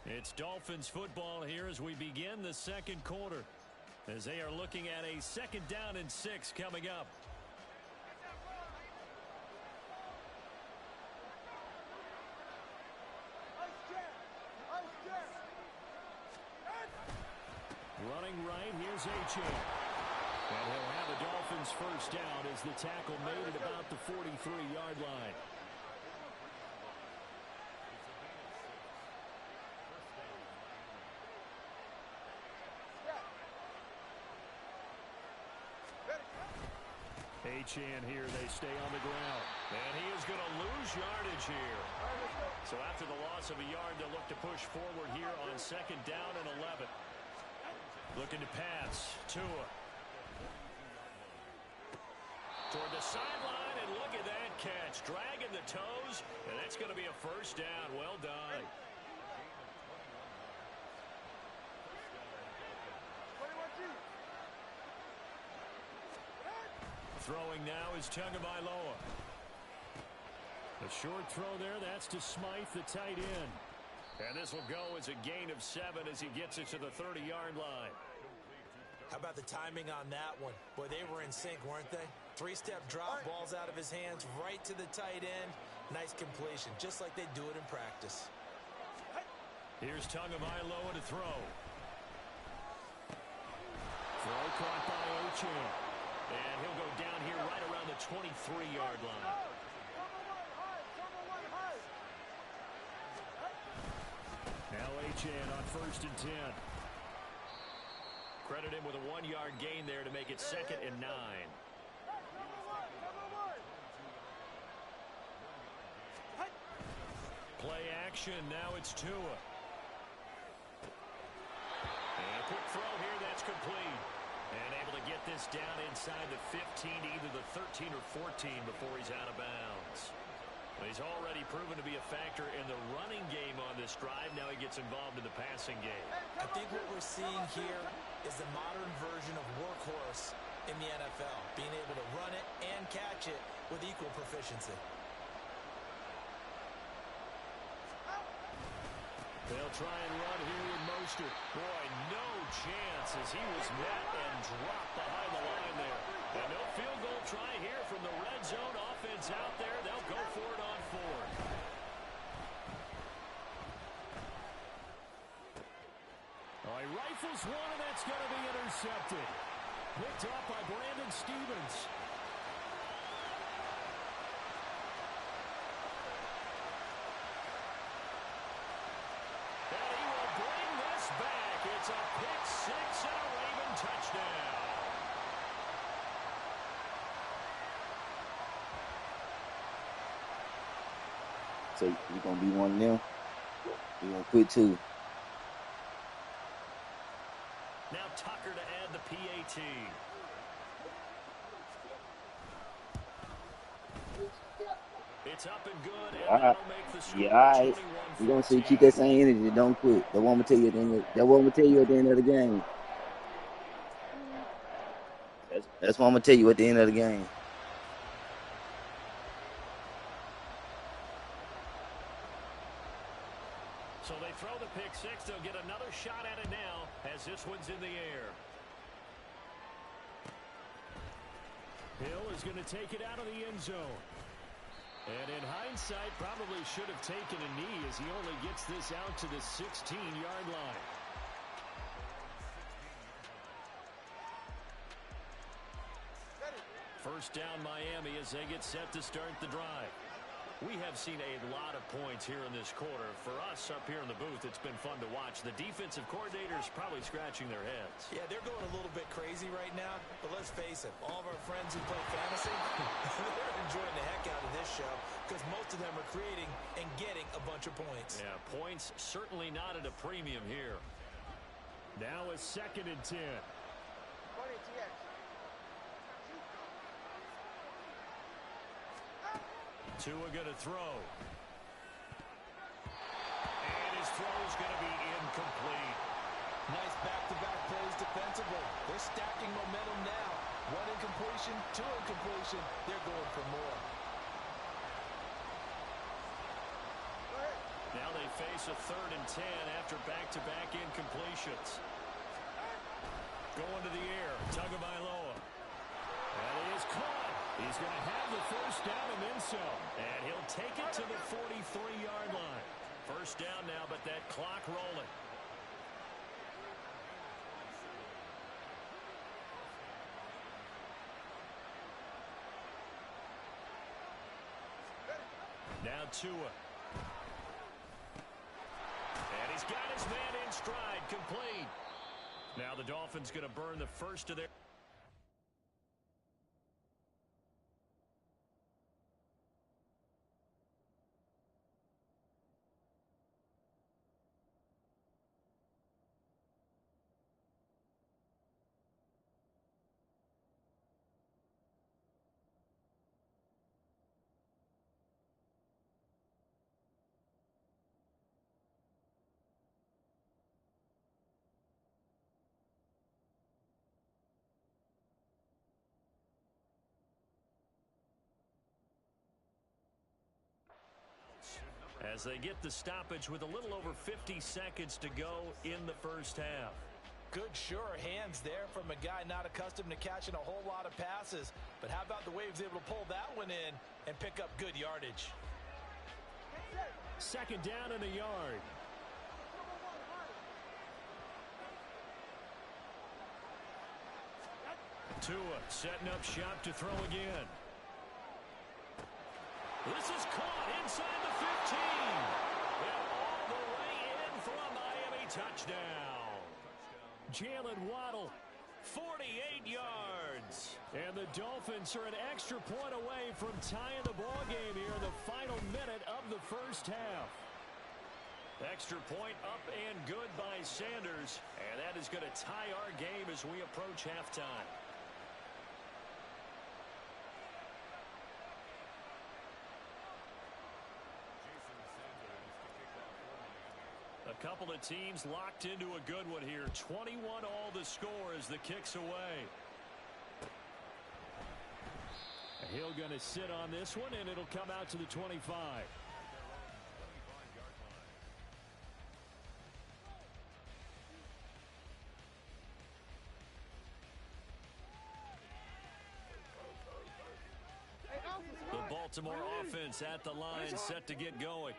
It's Dolphins football here as we begin the 2nd quarter, as they are looking at a 2nd down and 6 coming up. Running right, here's Achane. And he'll have the Dolphins first down as the tackle made at about the 43-yard line. Achane here, they stay on the ground. And he is going to lose yardage here. So after the loss of a yard, they'll look to push forward here on 2nd down and 11. Looking to pass. Tua. Toward the sideline, and look at that catch. Dragging the toes, and that's going to be a 1st down. Well done. Throwing now is Tagovailoa. A short throw there, that's to Smythe, the tight end. And this will go as a gain of 7 as he gets it to the 30-yard line. How about the timing on that one? Boy, they were in sync, weren't they? 3-step drop, balls out of his hands, right to the tight end. Nice completion, just like they do it in practice. Here's Tagovailoa to throw. Throw caught by Achane. And he'll go down here right around the 23-yard line. Now Achane on 1st and 10. Credit him with a 1-yard gain there to make it 2nd and 9. Play action, now it's Tua. And a quick throw here, that's complete. And able to get this down inside the 15, either the 13 or 14 before he's out of bounds. He's already proven to be a factor in the running game on this drive. Now he gets involved in the passing game. I think what we're seeing here is the modern version of workhorse in the NFL, being able to run it and catch it with equal proficiency. They'll try and run here with Mostert. Boy, no chance as he was met and dropped behind the line there. And no field goal try here from the red zone. Offense out there. They'll go for it on 4. He rifles one, and that's going to be intercepted. Picked up by Brandon Stevens. And he will bring this back. It's a pick 6 and a Raven touchdown. So you're going to be one of them? You're going to quit too? Now Tucker to add the PAT. It's up and good, and that'll make the score. Yeah, all right. We're going to see, keep that same energy. Don't quit. That's what I'm going to tell you at the end of, that's what I'm going to tell you at the end of the game. That's what I'm going to tell you at the end of the game. So they throw the pick 6. They'll get another shot at it now as this one's in the air. Hill is going to take it out of the end zone. And in hindsight, probably should have taken a knee as he only gets this out to the 16-yard line. First down Miami as they get set to start the drive. We have seen a lot of points here in this quarter. For us up here in the booth, it's been fun to watch. The defensive coordinators probably scratching their heads. Yeah, they're going a little bit crazy right now. But let's face it, all of our friends who play fantasy, they're enjoying the heck out of this show because most of them are creating and getting a bunch of points. Yeah, points certainly not at a premium here. Now it's 2nd and 10. Tua going to throw. And his throw is going to be incomplete. Nice back-to-back plays defensively. They're stacking momentum now. 1 incompletion, 2 incompletion. They're going for more. Now they face a 3rd and 10 after back-to-back incompletions. Going to the air, Tagovailoa. And he is caught. He's going to have the first down and then some. And he'll take it to the 43-yard line. First down now, but that clock rolling. Now Tua. And he's got his man in stride, complete. Now the Dolphins going to burn the first of their... as they get the stoppage with a little over 50 seconds to go in the first half. Good, sure hands there from a guy not accustomed to catching a whole lot of passes. But how about the way he was able to pull that one in and pick up good yardage? Second down and a yard. Tua setting up shop to throw again. This is caught inside the 15. And all the way in for a Miami touchdown. Jalen Waddle. 48 yards. And the Dolphins are an extra point away from tying the ball game here in the final minute of the first half. Extra point up and good by Sanders. And that is going to tie our game as we approach halftime. A couple of teams locked into a good one here. 21 all the score as the kick's away. Hill going to sit on this one, and it'll come out to the 25. The Baltimore offense at the line, set to get going.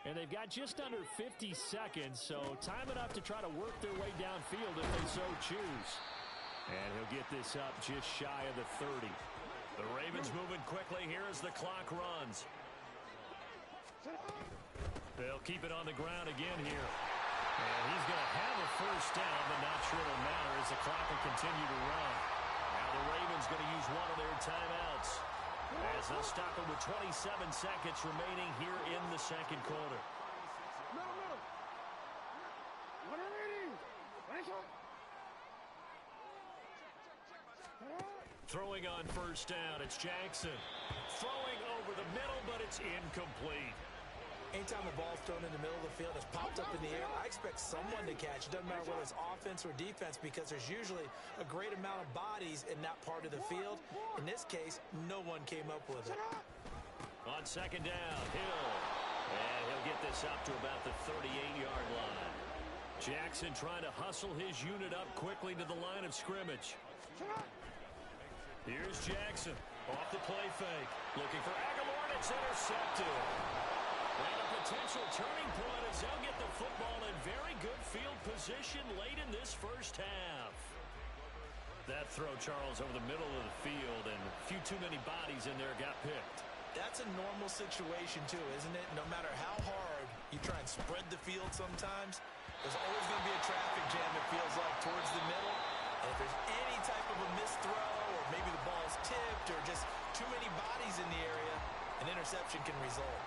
And they've got just under 50 seconds, so time enough to try to work their way downfield if they so choose. And he'll get this up just shy of the 30. The Ravens moving quickly here as the clock runs. They'll keep it on the ground again here. And he's going to have a first down, but not sure it'll matter as the clock will continue to run. Now the Ravens going to use one of their timeouts, as they'll stop it with 27 seconds remaining here in the second quarter. Throwing on first down, it's Jackson. Throwing over the middle, but it's incomplete. Anytime a ball's thrown in the middle of the field, it's popped up in the air, I expect someone to catch. It doesn't matter whether it's offense or defense, because there's usually a great amount of bodies in that part of the field. In this case, no one came up with it. On second down, Hill. And he'll get this up to about the 38-yard line. Jackson trying to hustle his unit up quickly to the line of scrimmage. Here's Jackson off the play fake. Looking for Aguilar, and it's intercepted. And a potential turning point as they'll get the football in very good field position late in this first half. That throw, Charles, over the middle of the field, and a few too many bodies in there got picked. That's a normal situation, too, isn't it? No matter how hard you try and spread the field sometimes, there's always going to be a traffic jam, it feels like, towards the middle. And if there's any type of a missed throw, or maybe the ball's tipped, or just too many bodies in the area, an interception can result.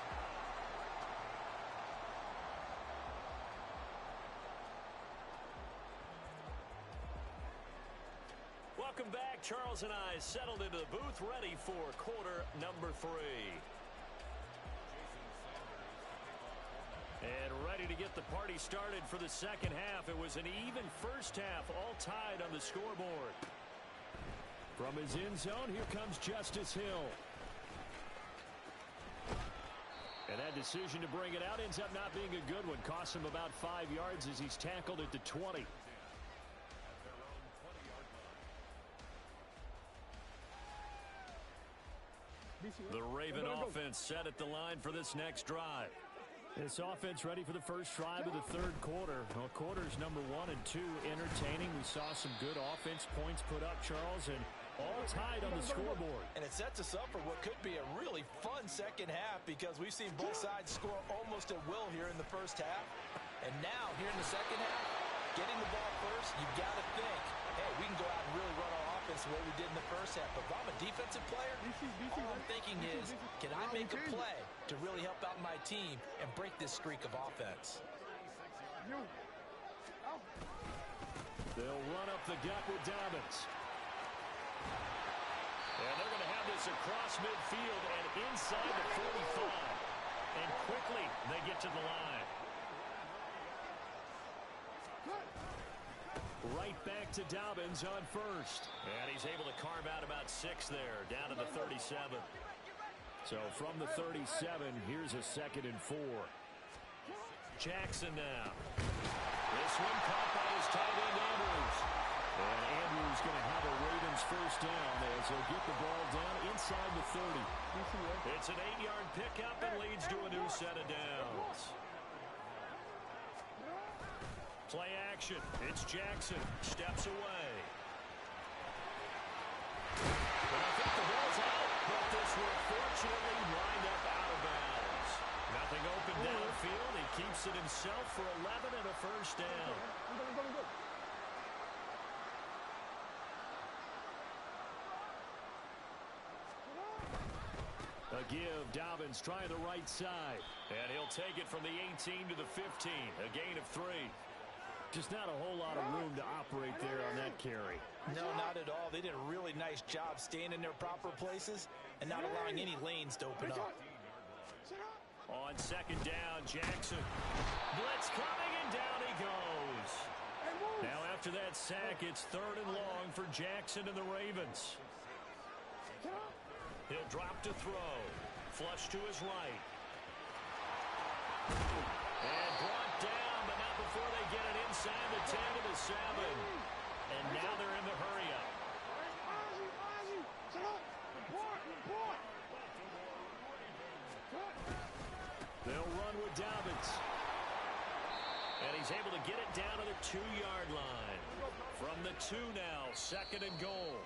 Welcome back. Charles and I settled into the booth, ready for quarter number 3. And ready to get the party started for the second half. It was an even first half, all tied on the scoreboard. From his end zone, here comes Justice Hill. And that decision to bring it out ends up not being a good one. Costs him about 5 yards as he's tackled at the 20. The Raven offense set at the line for this next drive. This offense ready for the first drive of the third quarter. Well, quarters number 1 and 2 entertaining. We saw some good offense points put up, Charles, and all tied on the scoreboard. And it sets us up for what could be a really fun second half, because we've seen both sides score almost at will here in the first half. And now, here in the second half, getting the ball first, you've got to think, hey, we can go out and really run our offense the way we did in the first half. But if I'm a defensive player, all I'm thinking is, can I make a play to really help out my team and break this streak of offense? They'll run up the gut with Dobbins. And they're going to have this across midfield and inside the 45. And quickly, they get to the line. Right back to Dobbins on first. And he's able to carve out about 6 there, down to the 37. So from the 37, here's a 2nd and 4. Jackson now. This one caught by his tight end, Andrews. And Andrews going to have a Ravens first down as he'll get the ball down inside the 30. It's an 8-yard pickup and leads to a new set of downs. Play action. It's Jackson. Steps away. And I think the ball's out, but this will fortunately wind up out of bounds. Nothing open downfield. He keeps it himself for 11 and a first down. A give. Dobbins trying the right side. And he'll take it from the 18 to the 15. A gain of 3. Just not a whole lot of room to operate there on that carry. No, not at all. They did a really nice job staying in their proper places and not allowing any lanes to open up. On 2nd down, Jackson. Blitz coming, and down he goes. Now after that sack, it's 3rd and long for Jackson and the Ravens. He'll drop to throw. Flush to his right. And brought down, but not before they get it inside the 10 to the 7. And now they're in the hurry-up. They'll run with Dobbins. And he's able to get it down to the 2-yard line. From the 2 now, 2nd and goal.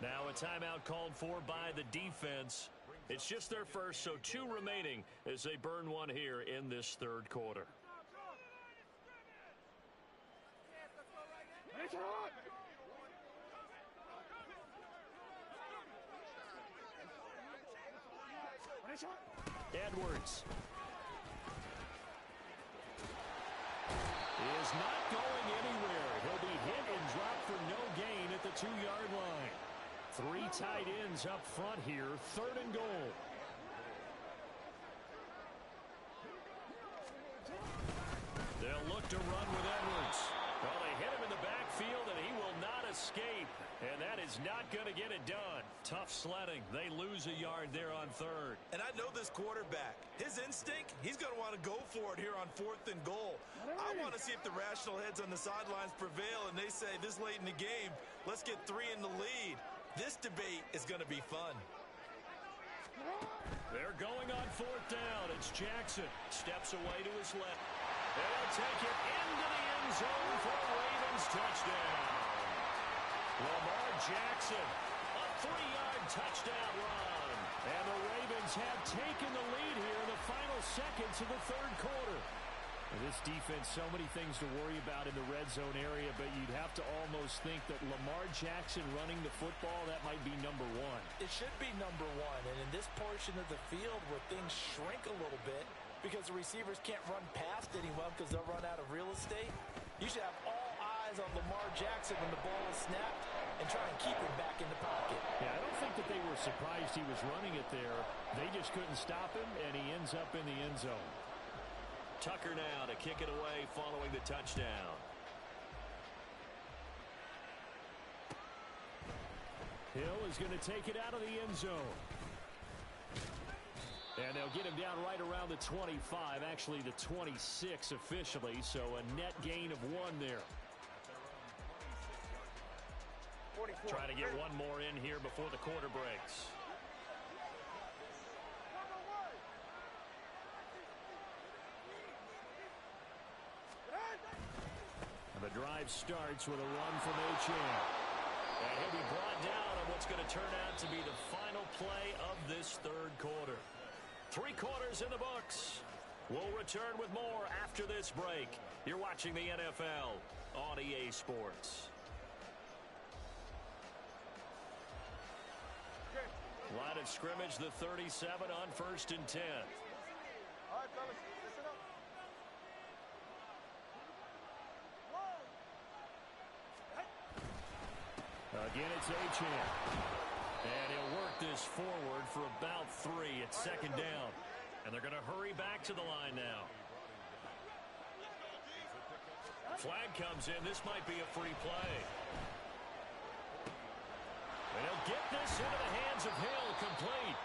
Now a timeout called for by the defense. It's just their first, so 2 remaining as they burn one here in this 3rd quarter. Edwards is not going anywhere. He'll be hit and dropped for no gain at the 2-yard line. 3 tight ends up front here, 3rd and goal. They'll look to run with Edwards. Well, they hit him in the backfield, and he will not escape. And that is not going to get it done. Tough sledding. They lose a yard there on 3rd. And I know this quarterback. His instinct, he's going to want to go for it here on 4th and goal. I want to see if the rational heads on the sidelines prevail, and they say this late in the game, let's get 3 in the lead. This debate is going to be fun. They're going on 4th down. It's Jackson. Steps away to his left. They'll take it into the end zone for a Ravens touchdown. Lamar Jackson, a 3-yard touchdown run. And the Ravens have taken the lead here in the final seconds of the 3rd quarter. This defense, so many things to worry about in the red zone area, but you'd have to almost think that Lamar Jackson running the football, that might be number 1. It should be number 1, and in this portion of the field where things shrink a little bit because the receivers can't run past anyone because they'll run out of real estate, you should have all eyes on Lamar Jackson when the ball is snapped and try and keep him back in the pocket. Yeah, I don't think that they were surprised he was running it there. They just couldn't stop him, and he ends up in the end zone. Tucker now to kick it away following the touchdown. Hill is going to take it out of the end zone. And they'll get him down right around the 25, actually the 26 officially, so a net gain of 1 there. Trying to get one more in here before the quarter breaks. The drive starts with a run from Achane. And he'll be brought down on what's going to turn out to be the final play of this 3rd quarter. 3 quarters in the books. We'll return with more after this break. You're watching the NFL on EA Sports. Line of scrimmage, the 37 on 1st and 10. All right, fellas, listen up. Again, it's Achane. And he'll work this forward for about 3 at 2nd down. And they're going to hurry back to the line now. Flag comes in. This might be a free play. And he'll get this into the hands of Hill, complete.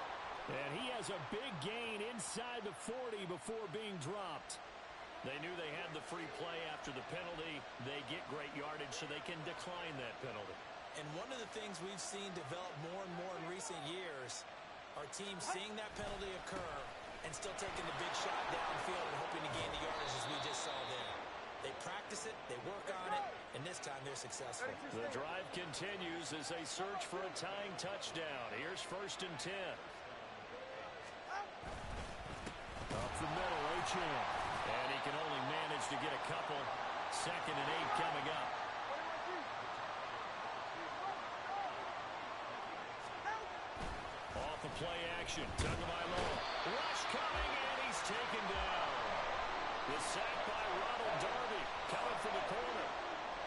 And he has a big gain inside the 40 before being dropped. They knew they had the free play after the penalty. They get great yardage so they can decline that penalty. And one of the things we've seen develop more and more in recent years are teams seeing that penalty occur and still taking the big shot downfield and hoping to gain the yardage as we just saw there. They practice it, they work on it, and this time they're successful. The drive continues as they search for a tying touchdown. Here's 1st and 10. Up the middle, Achane. And he can only manage to get a couple. 2nd and 8 coming up. Off the play action. Tagovailoa. Rush coming, and he's taken down. The sack by Ronald Darby coming from the corner.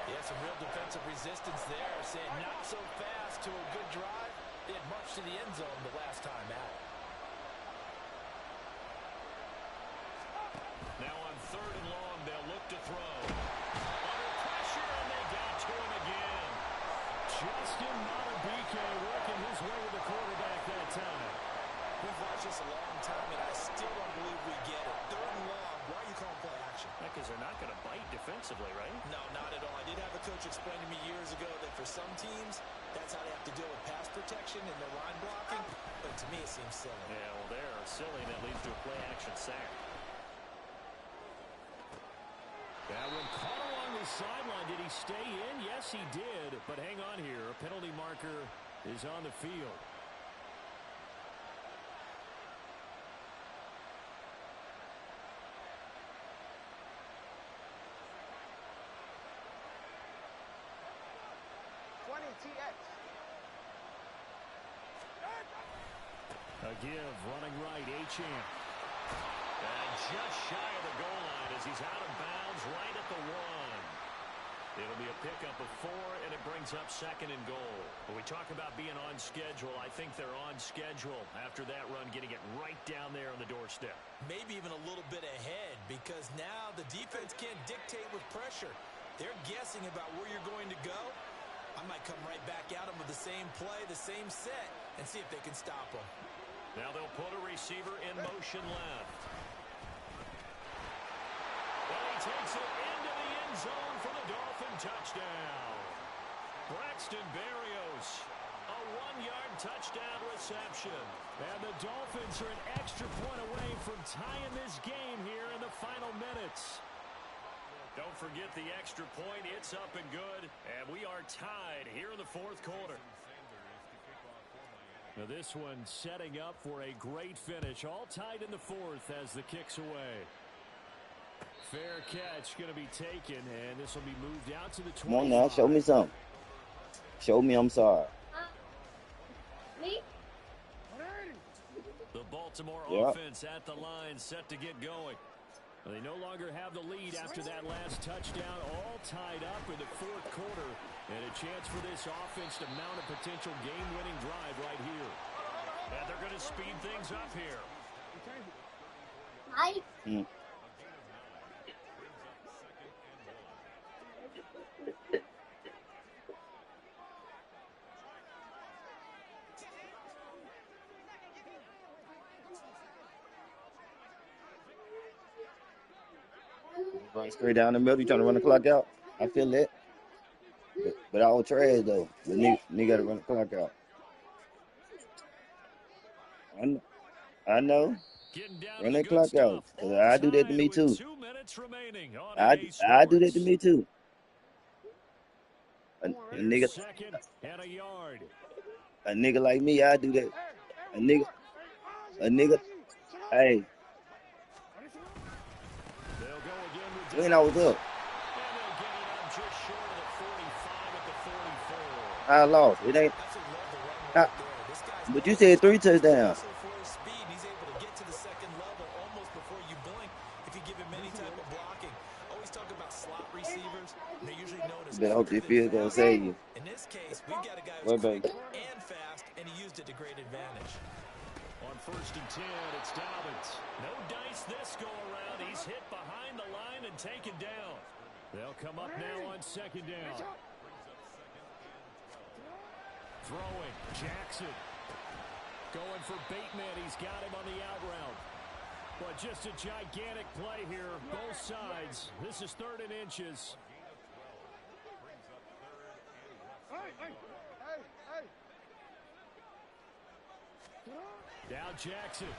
Yeah, some real defensive resistance there. Saying not so fast to a good drive. They had marched to the end zone the last time out. Now on 3rd and long, they'll look to throw. Under pressure, and they got to him again. Justin Madubuike working his way to the quarterback that time. We've watched this a long time, and I still don't believe we get it. 3rd and long, why are you calling play action? Because they're not going to bite defensively, right? No, not at all. I did have a coach explain to me years ago that for some teams, that's how they have to deal with pass protection and their line blocking. But to me, it seems silly. Yeah, well, they're silly, and that leads to a play action sack. That one caught along the sideline. Did he stay in? Yes, he did. But hang on here. A penalty marker is on the field. A give, running right, Achane. And just shy of the goal line as he's out of bounds right at the 1. It'll be a pickup of 4, and it brings up 2nd and goal. When we talk about being on schedule, I think they're on schedule after that run, getting it right down there on the doorstep. Maybe even a little bit ahead, because now the defense can't dictate with pressure. They're guessing about where you're going to go. I might come right back at them with the same play, the same set, and see if they can stop them. Now they'll put a receiver in motion left. And he takes it into the end zone for the Dolphin touchdown. Braxton Berrios, a 1-yard touchdown reception. And the Dolphins are an extra point away from tying this game here in the final minutes. Don't forget the extra point. It's up and good. And we are tied here in the 4th quarter. Now this one setting up for a great finish. All tied in the 4th as the kick's away. Fair catch going to be taken, and this will be moved out to the 25. Come on now, show me something. Show me I'm sorry. Me? The Baltimore offense at the line, set to get going. They no longer have the lead after that last touchdown. All tied up in the 4th quarter. And a chance for this offense to mount a potential game-winning drive right here. And they're going to speed things up here. Hi. Run straight down the middle. You trying to run the clock out? I feel that. But all trash though. The nigga got to run the clock out. I know. Run that clock out. Cause I do that to me too. 2 minutes remaining on I do that to me too. A nigga, Second and a yard. a nigga like me, I do that. A nigga. Hey, They'll go again with when I was up, And they'll get it up just short of the 45 at the 44. I lost. It ain't. But you said 3 touchdowns. For his speed, he's able to get to the second level almost before you blink if you give him any type of blocking. Always talk about slot receivers. They're usually known as Better hope this field gonna save you. In this case, we've got a guy What who's about quick and fast, and he used it to great advantage. On 1st and 10, it's Dobbins. No dice this go around. He's hit behind the line and taken down. They'll come up now on 2nd down. Throwing, Jackson. Going for Bateman. He's got him on the out route. But just a gigantic play here, both sides. This is 3rd and inches. Now Jackson.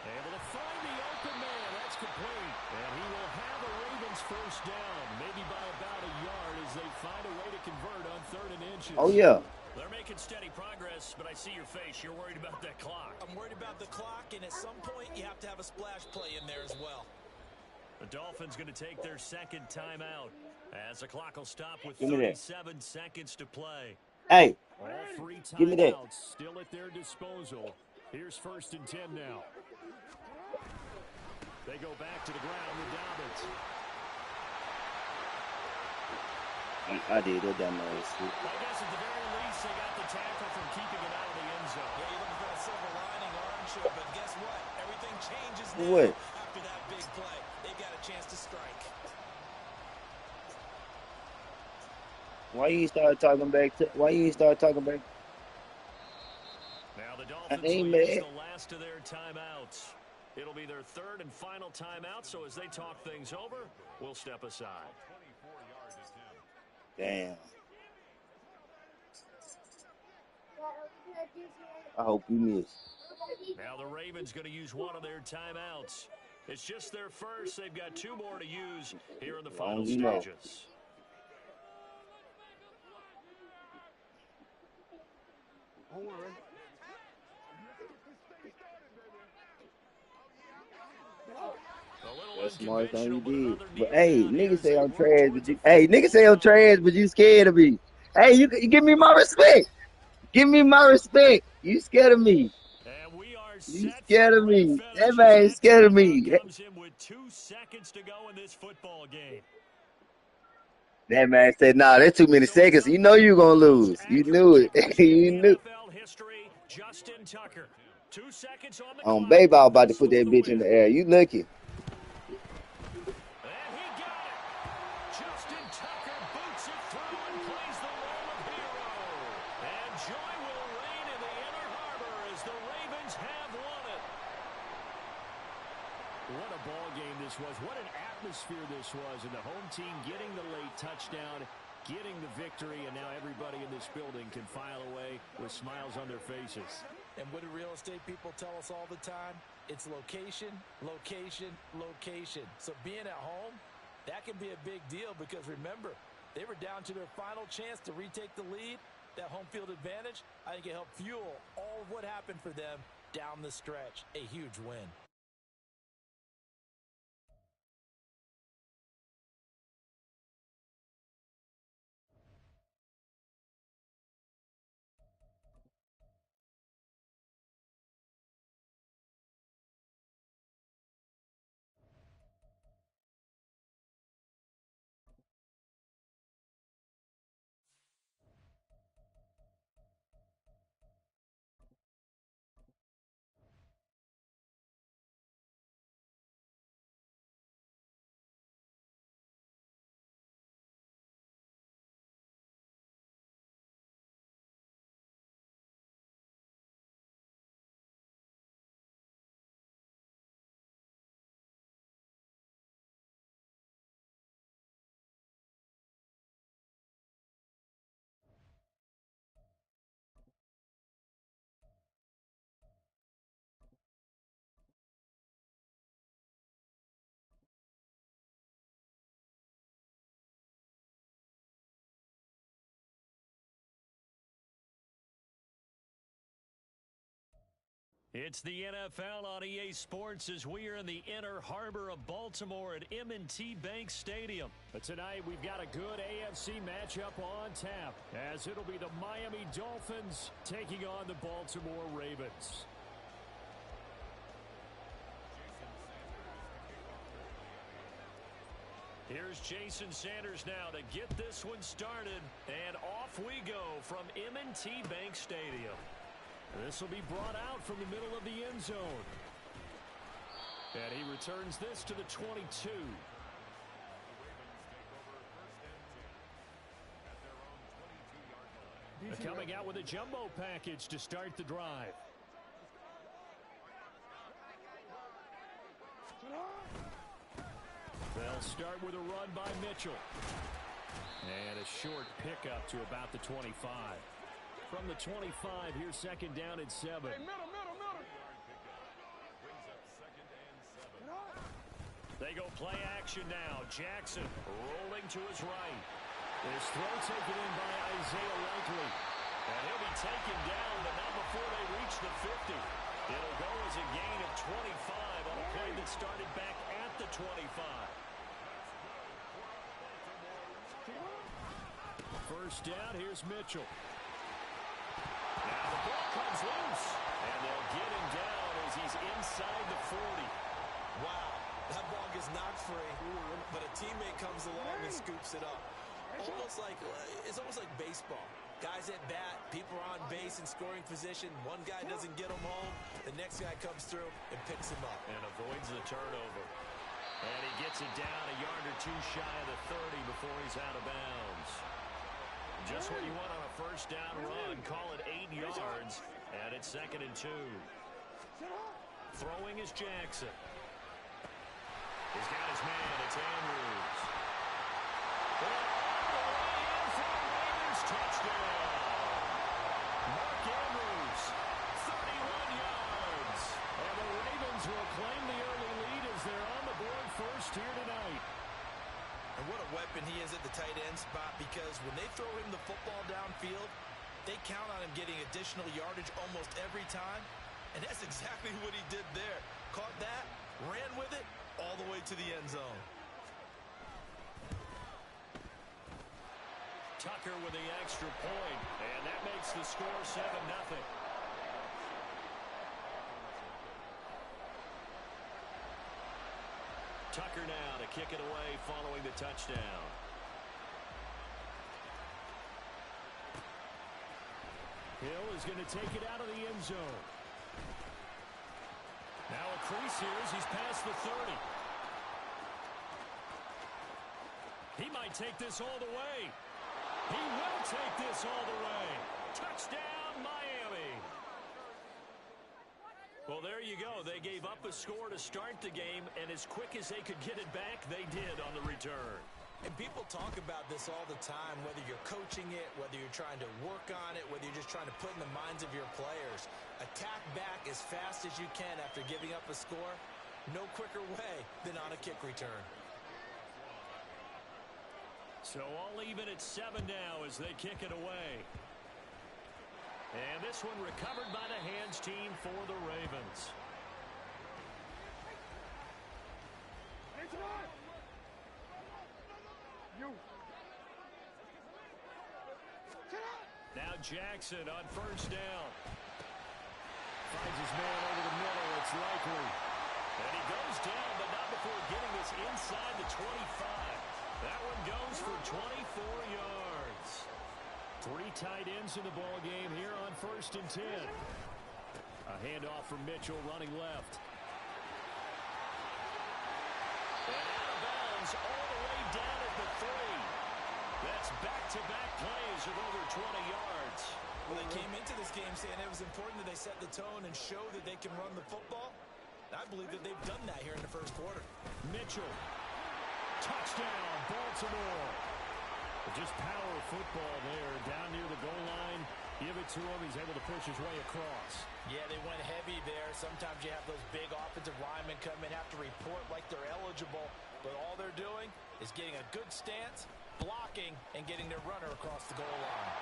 Able to find the open man. That's complete. And he will have a Ravens first down, maybe by about a yard as they find a way to convert on 3rd and inches. Oh, yeah. They're making steady progress, but I see your face. You're worried about that clock. I'm worried about the clock, and at some point you have to have a splash play in there as well. The Dolphins going to take their 2nd timeout as the clock will stop with Give me that. 37 seconds to play. Hey, All 3 give me that. timeouts still at their disposal. Here's 1st and 10 now. They go back to the ground with Dobbins. I did that dumb ass. I guess at the very least they got the tackle from keeping it out of the end zone. Yeah, you're looking for a silver lining, aren't you? But guess what? Everything changes now What? after that big play. They got a chance to strike. Why you start talking back? Now the I Dolphins ain't will use mad. the last of their timeouts. It'll be their 3rd and final timeout, so as they talk things over, we'll step aside. Damn. I hope you miss. Now the Ravens going to use one of their timeouts. It's just their first. They've got 2 more to use here in the final you know. stages. That's the smartest thing you did. But hey, niggas say I'm trash, but you scared of me. Hey, you give me my respect. Give me my respect. You scared of me. And we are You set scared for of me. finish That as man that scared of me. timeout comes in with 2 seconds to go in this football game. That man said, nah, that's too many seconds. You know you're going to lose. You knew it. you knew. NFL history, Justin Tucker. 2 seconds on the clock. Baby, I was about to put that bitch in the air. You lucky. And he got it. Justin Tucker boots it through and plays the role of hero. And joy will reign in the Inner Harbor as the Ravens have won it. What a ball game this was. What an atmosphere this was. And the home team getting the late touchdown, getting the victory, and now everybody in this building can file away with smiles on their faces. And what do real estate people tell us all the time? It's location, location, location. So being at home, that can be a big deal because remember, they were down to their final chance to retake the lead. That home field advantage, I think it helped fuel all of what happened for them down the stretch. A huge win. It's the NFL on EA Sports as we are in the Inner Harbor of Baltimore at M&T Bank Stadium. But tonight we've got a good AFC matchup on tap as it'll be the Miami Dolphins taking on the Baltimore Ravens. Here's Jason Sanders now to get this one started. And off we go from M&T Bank Stadium. This will be brought out from the middle of the end zone. And he returns this to the 22. Coming out with a jumbo package to start the drive. They'll start with a run by Mitchell. And a short pickup to about the 25. From the 25, here's second down and 7. Hey, middle. They go play action now. Jackson rolling to his right. His throw taken in by Isaiah Likely. And he'll be taken down, but not before they reach the 50. It'll go as a gain of 25 on a play that started back at the 25. First down, here's Mitchell. Now the ball comes loose. And they'll get him down as he's inside the 40. Wow, that ball gets knocked free, but a teammate comes along and scoops it up. It's almost like baseball. Guys at bat, people are on base in scoring position. One guy doesn't get him home. The next guy comes through and picks him up. And avoids the turnover. And he gets it down a yard or two shy of the 30 before he's out of bounds. Just what you want on a first down run. Call it 8 yards. And it's 2nd and 2. Throwing is Jackson. He's got his man. It's Andrews. Touchdown. Mark Andrews, 31 yards. And the Ravens will claim the early lead as they're on the board first here tonight. And what a weapon he is at the tight end spot, because when they throw him the football downfield, they count on him getting additional yardage almost every time. And that's exactly what he did there. Caught that, ran with it, all the way to the end zone. Tucker with the extra point, and that makes the score 7-0. Tucker now to kick it away following the touchdown. Hill is going to take it out of the end zone. Now a crease here as he's past the 30. He might take this all the way. He will take this all the way. Touchdown, Miami. Well, there you go. They gave up a score to start the game, and as quick as they could get it back, they did on the return. And people talk about this all the time, whether you're coaching it, whether you're trying to work on it, whether you're just trying to put in the minds of your players. Attack back as fast as you can after giving up a score. No quicker way than on a kick return. So all even at 7 now as they kick it away. And this one recovered by the hands team for the Ravens. Now Jackson on first down. Finds his man over the middle. It's Likely. And he goes down, but not before getting this inside the 25. That one goes for 24 yards. 3 tight ends in the ball game here on 1st and 10. A handoff from Mitchell running left. And out of bounds all the way down at the 3. That's back-to-back plays of over 20 yards. Well, they came into this game saying it was important that they set the tone and show that they can run the football. I believe that they've done that here in the first quarter. Mitchell. Touchdown, Baltimore. Just power football there down near the goal line. Give it to him. He's able to push his way across. Yeah, they went heavy there. Sometimes you have those big offensive linemen come in, have to report like they're eligible. But all they're doing is getting a good stance, blocking, and getting their runner across the goal line.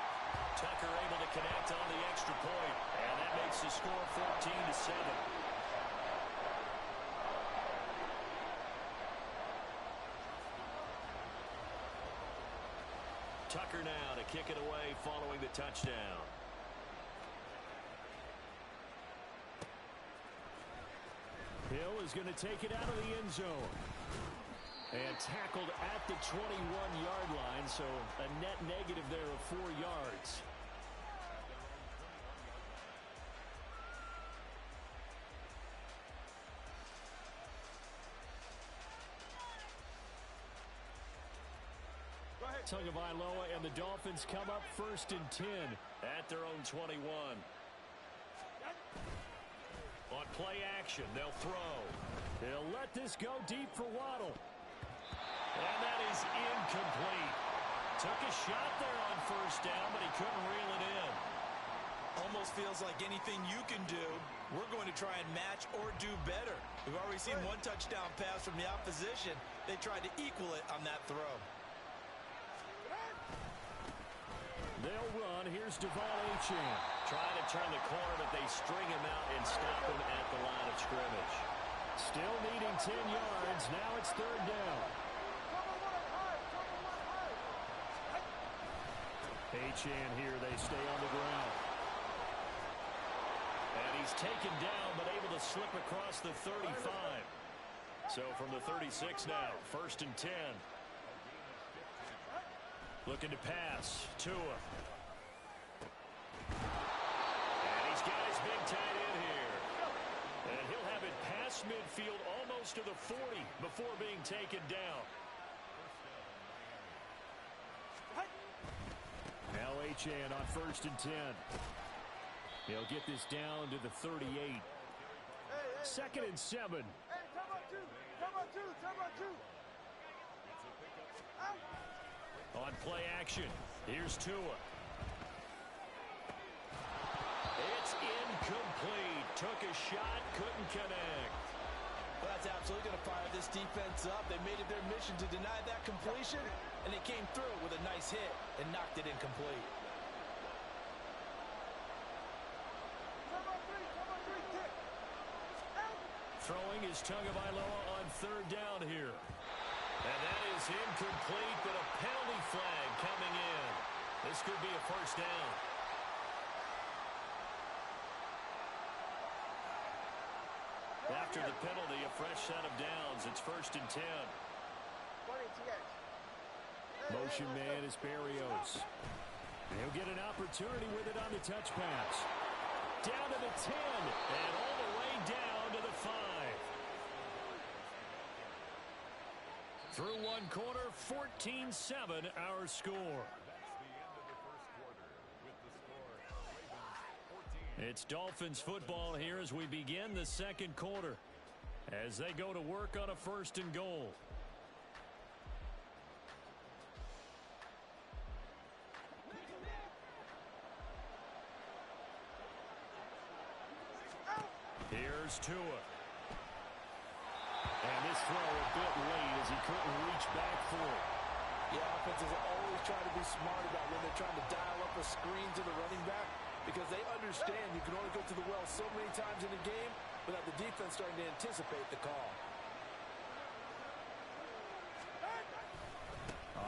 Tucker able to connect on the extra point. And that makes the score 14-7. Tucker now to kick it away following the touchdown. Hill is going to take it out of the end zone. And tackled at the 21-yard line, so a net negative there of 4 yards. Tagovailoa and the Dolphins come up 1st and 10 at their own 21. On play action, they'll throw. They'll let this go deep for Waddle. And that is incomplete. Took a shot there on first down, but he couldn't reel it in. Almost feels like anything you can do, we're going to try and match or do better. We've already seen one touchdown pass from the opposition. They tried to equal it on that throw. They'll run. Here's Devon Achane. Trying to turn the corner, but they string him out and stop him at the line of scrimmage. Still needing 10 yards. Now it's third down. Achane here. They stay on the ground. And he's taken down, but able to slip across the 35. So from the 36 now, first and 10. Looking to pass. Tua. And he's got his big tight end here. And he'll have it past midfield almost to the 40 before being taken down. Now Achane on first and 10. He'll get this down to the 38. Second and 7. Hey, come on, two. On play action, here's Tua. It's incomplete. Took a shot, couldn't connect. Well, that's absolutely going to fire this defense up. They made it their mission to deny that completion, and they came through with a nice hit and knocked it incomplete. Throwing is Tagovailoa on third down here. And that is incomplete, but a penalty flag coming in. This could be a first down. After the penalty, a fresh set of downs. It's first and 10. Motion man is Berrios. And he'll get an opportunity with it on the touch pass. Down to the 10, and all the way down to the 5. Through one quarter, 14-7 our score. It's Dolphins football here as we begin the second quarter, as they go to work on a first and goal. Here's Tua. And this throw a bit late as he couldn't reach back for it. Yeah, offenses always try to be smart about when they're trying to dial up a screen to the running back, because they understand you can only go to the well so many times in a game without the defense starting to anticipate the call.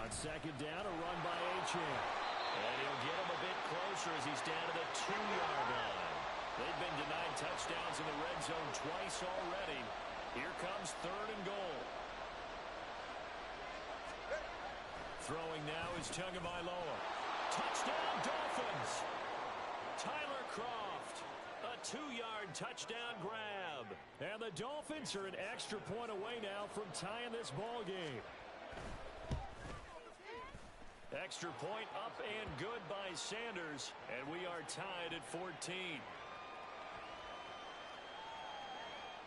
On second down, a run by Achane. And he'll get him a bit closer as he's down to the 2-yard line. They've been denied touchdowns in the red zone twice already. Here comes third and goal. Throwing now is Tagovailoa. Touchdown, Dolphins! Tyler Kroft, a 2-yard touchdown grab. And the Dolphins are an extra point away now from tying this ball game. Extra point up and good by Sanders, and we are tied at 14.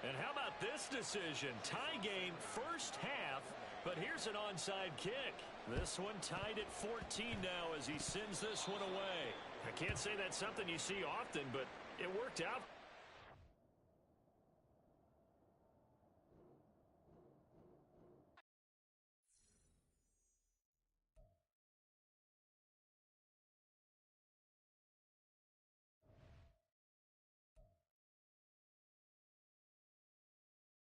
And how about this decision? Tie game first half, but here's an onside kick. This one tied at 14 now as he sends this one away. I can't say that's something you see often, but it worked out.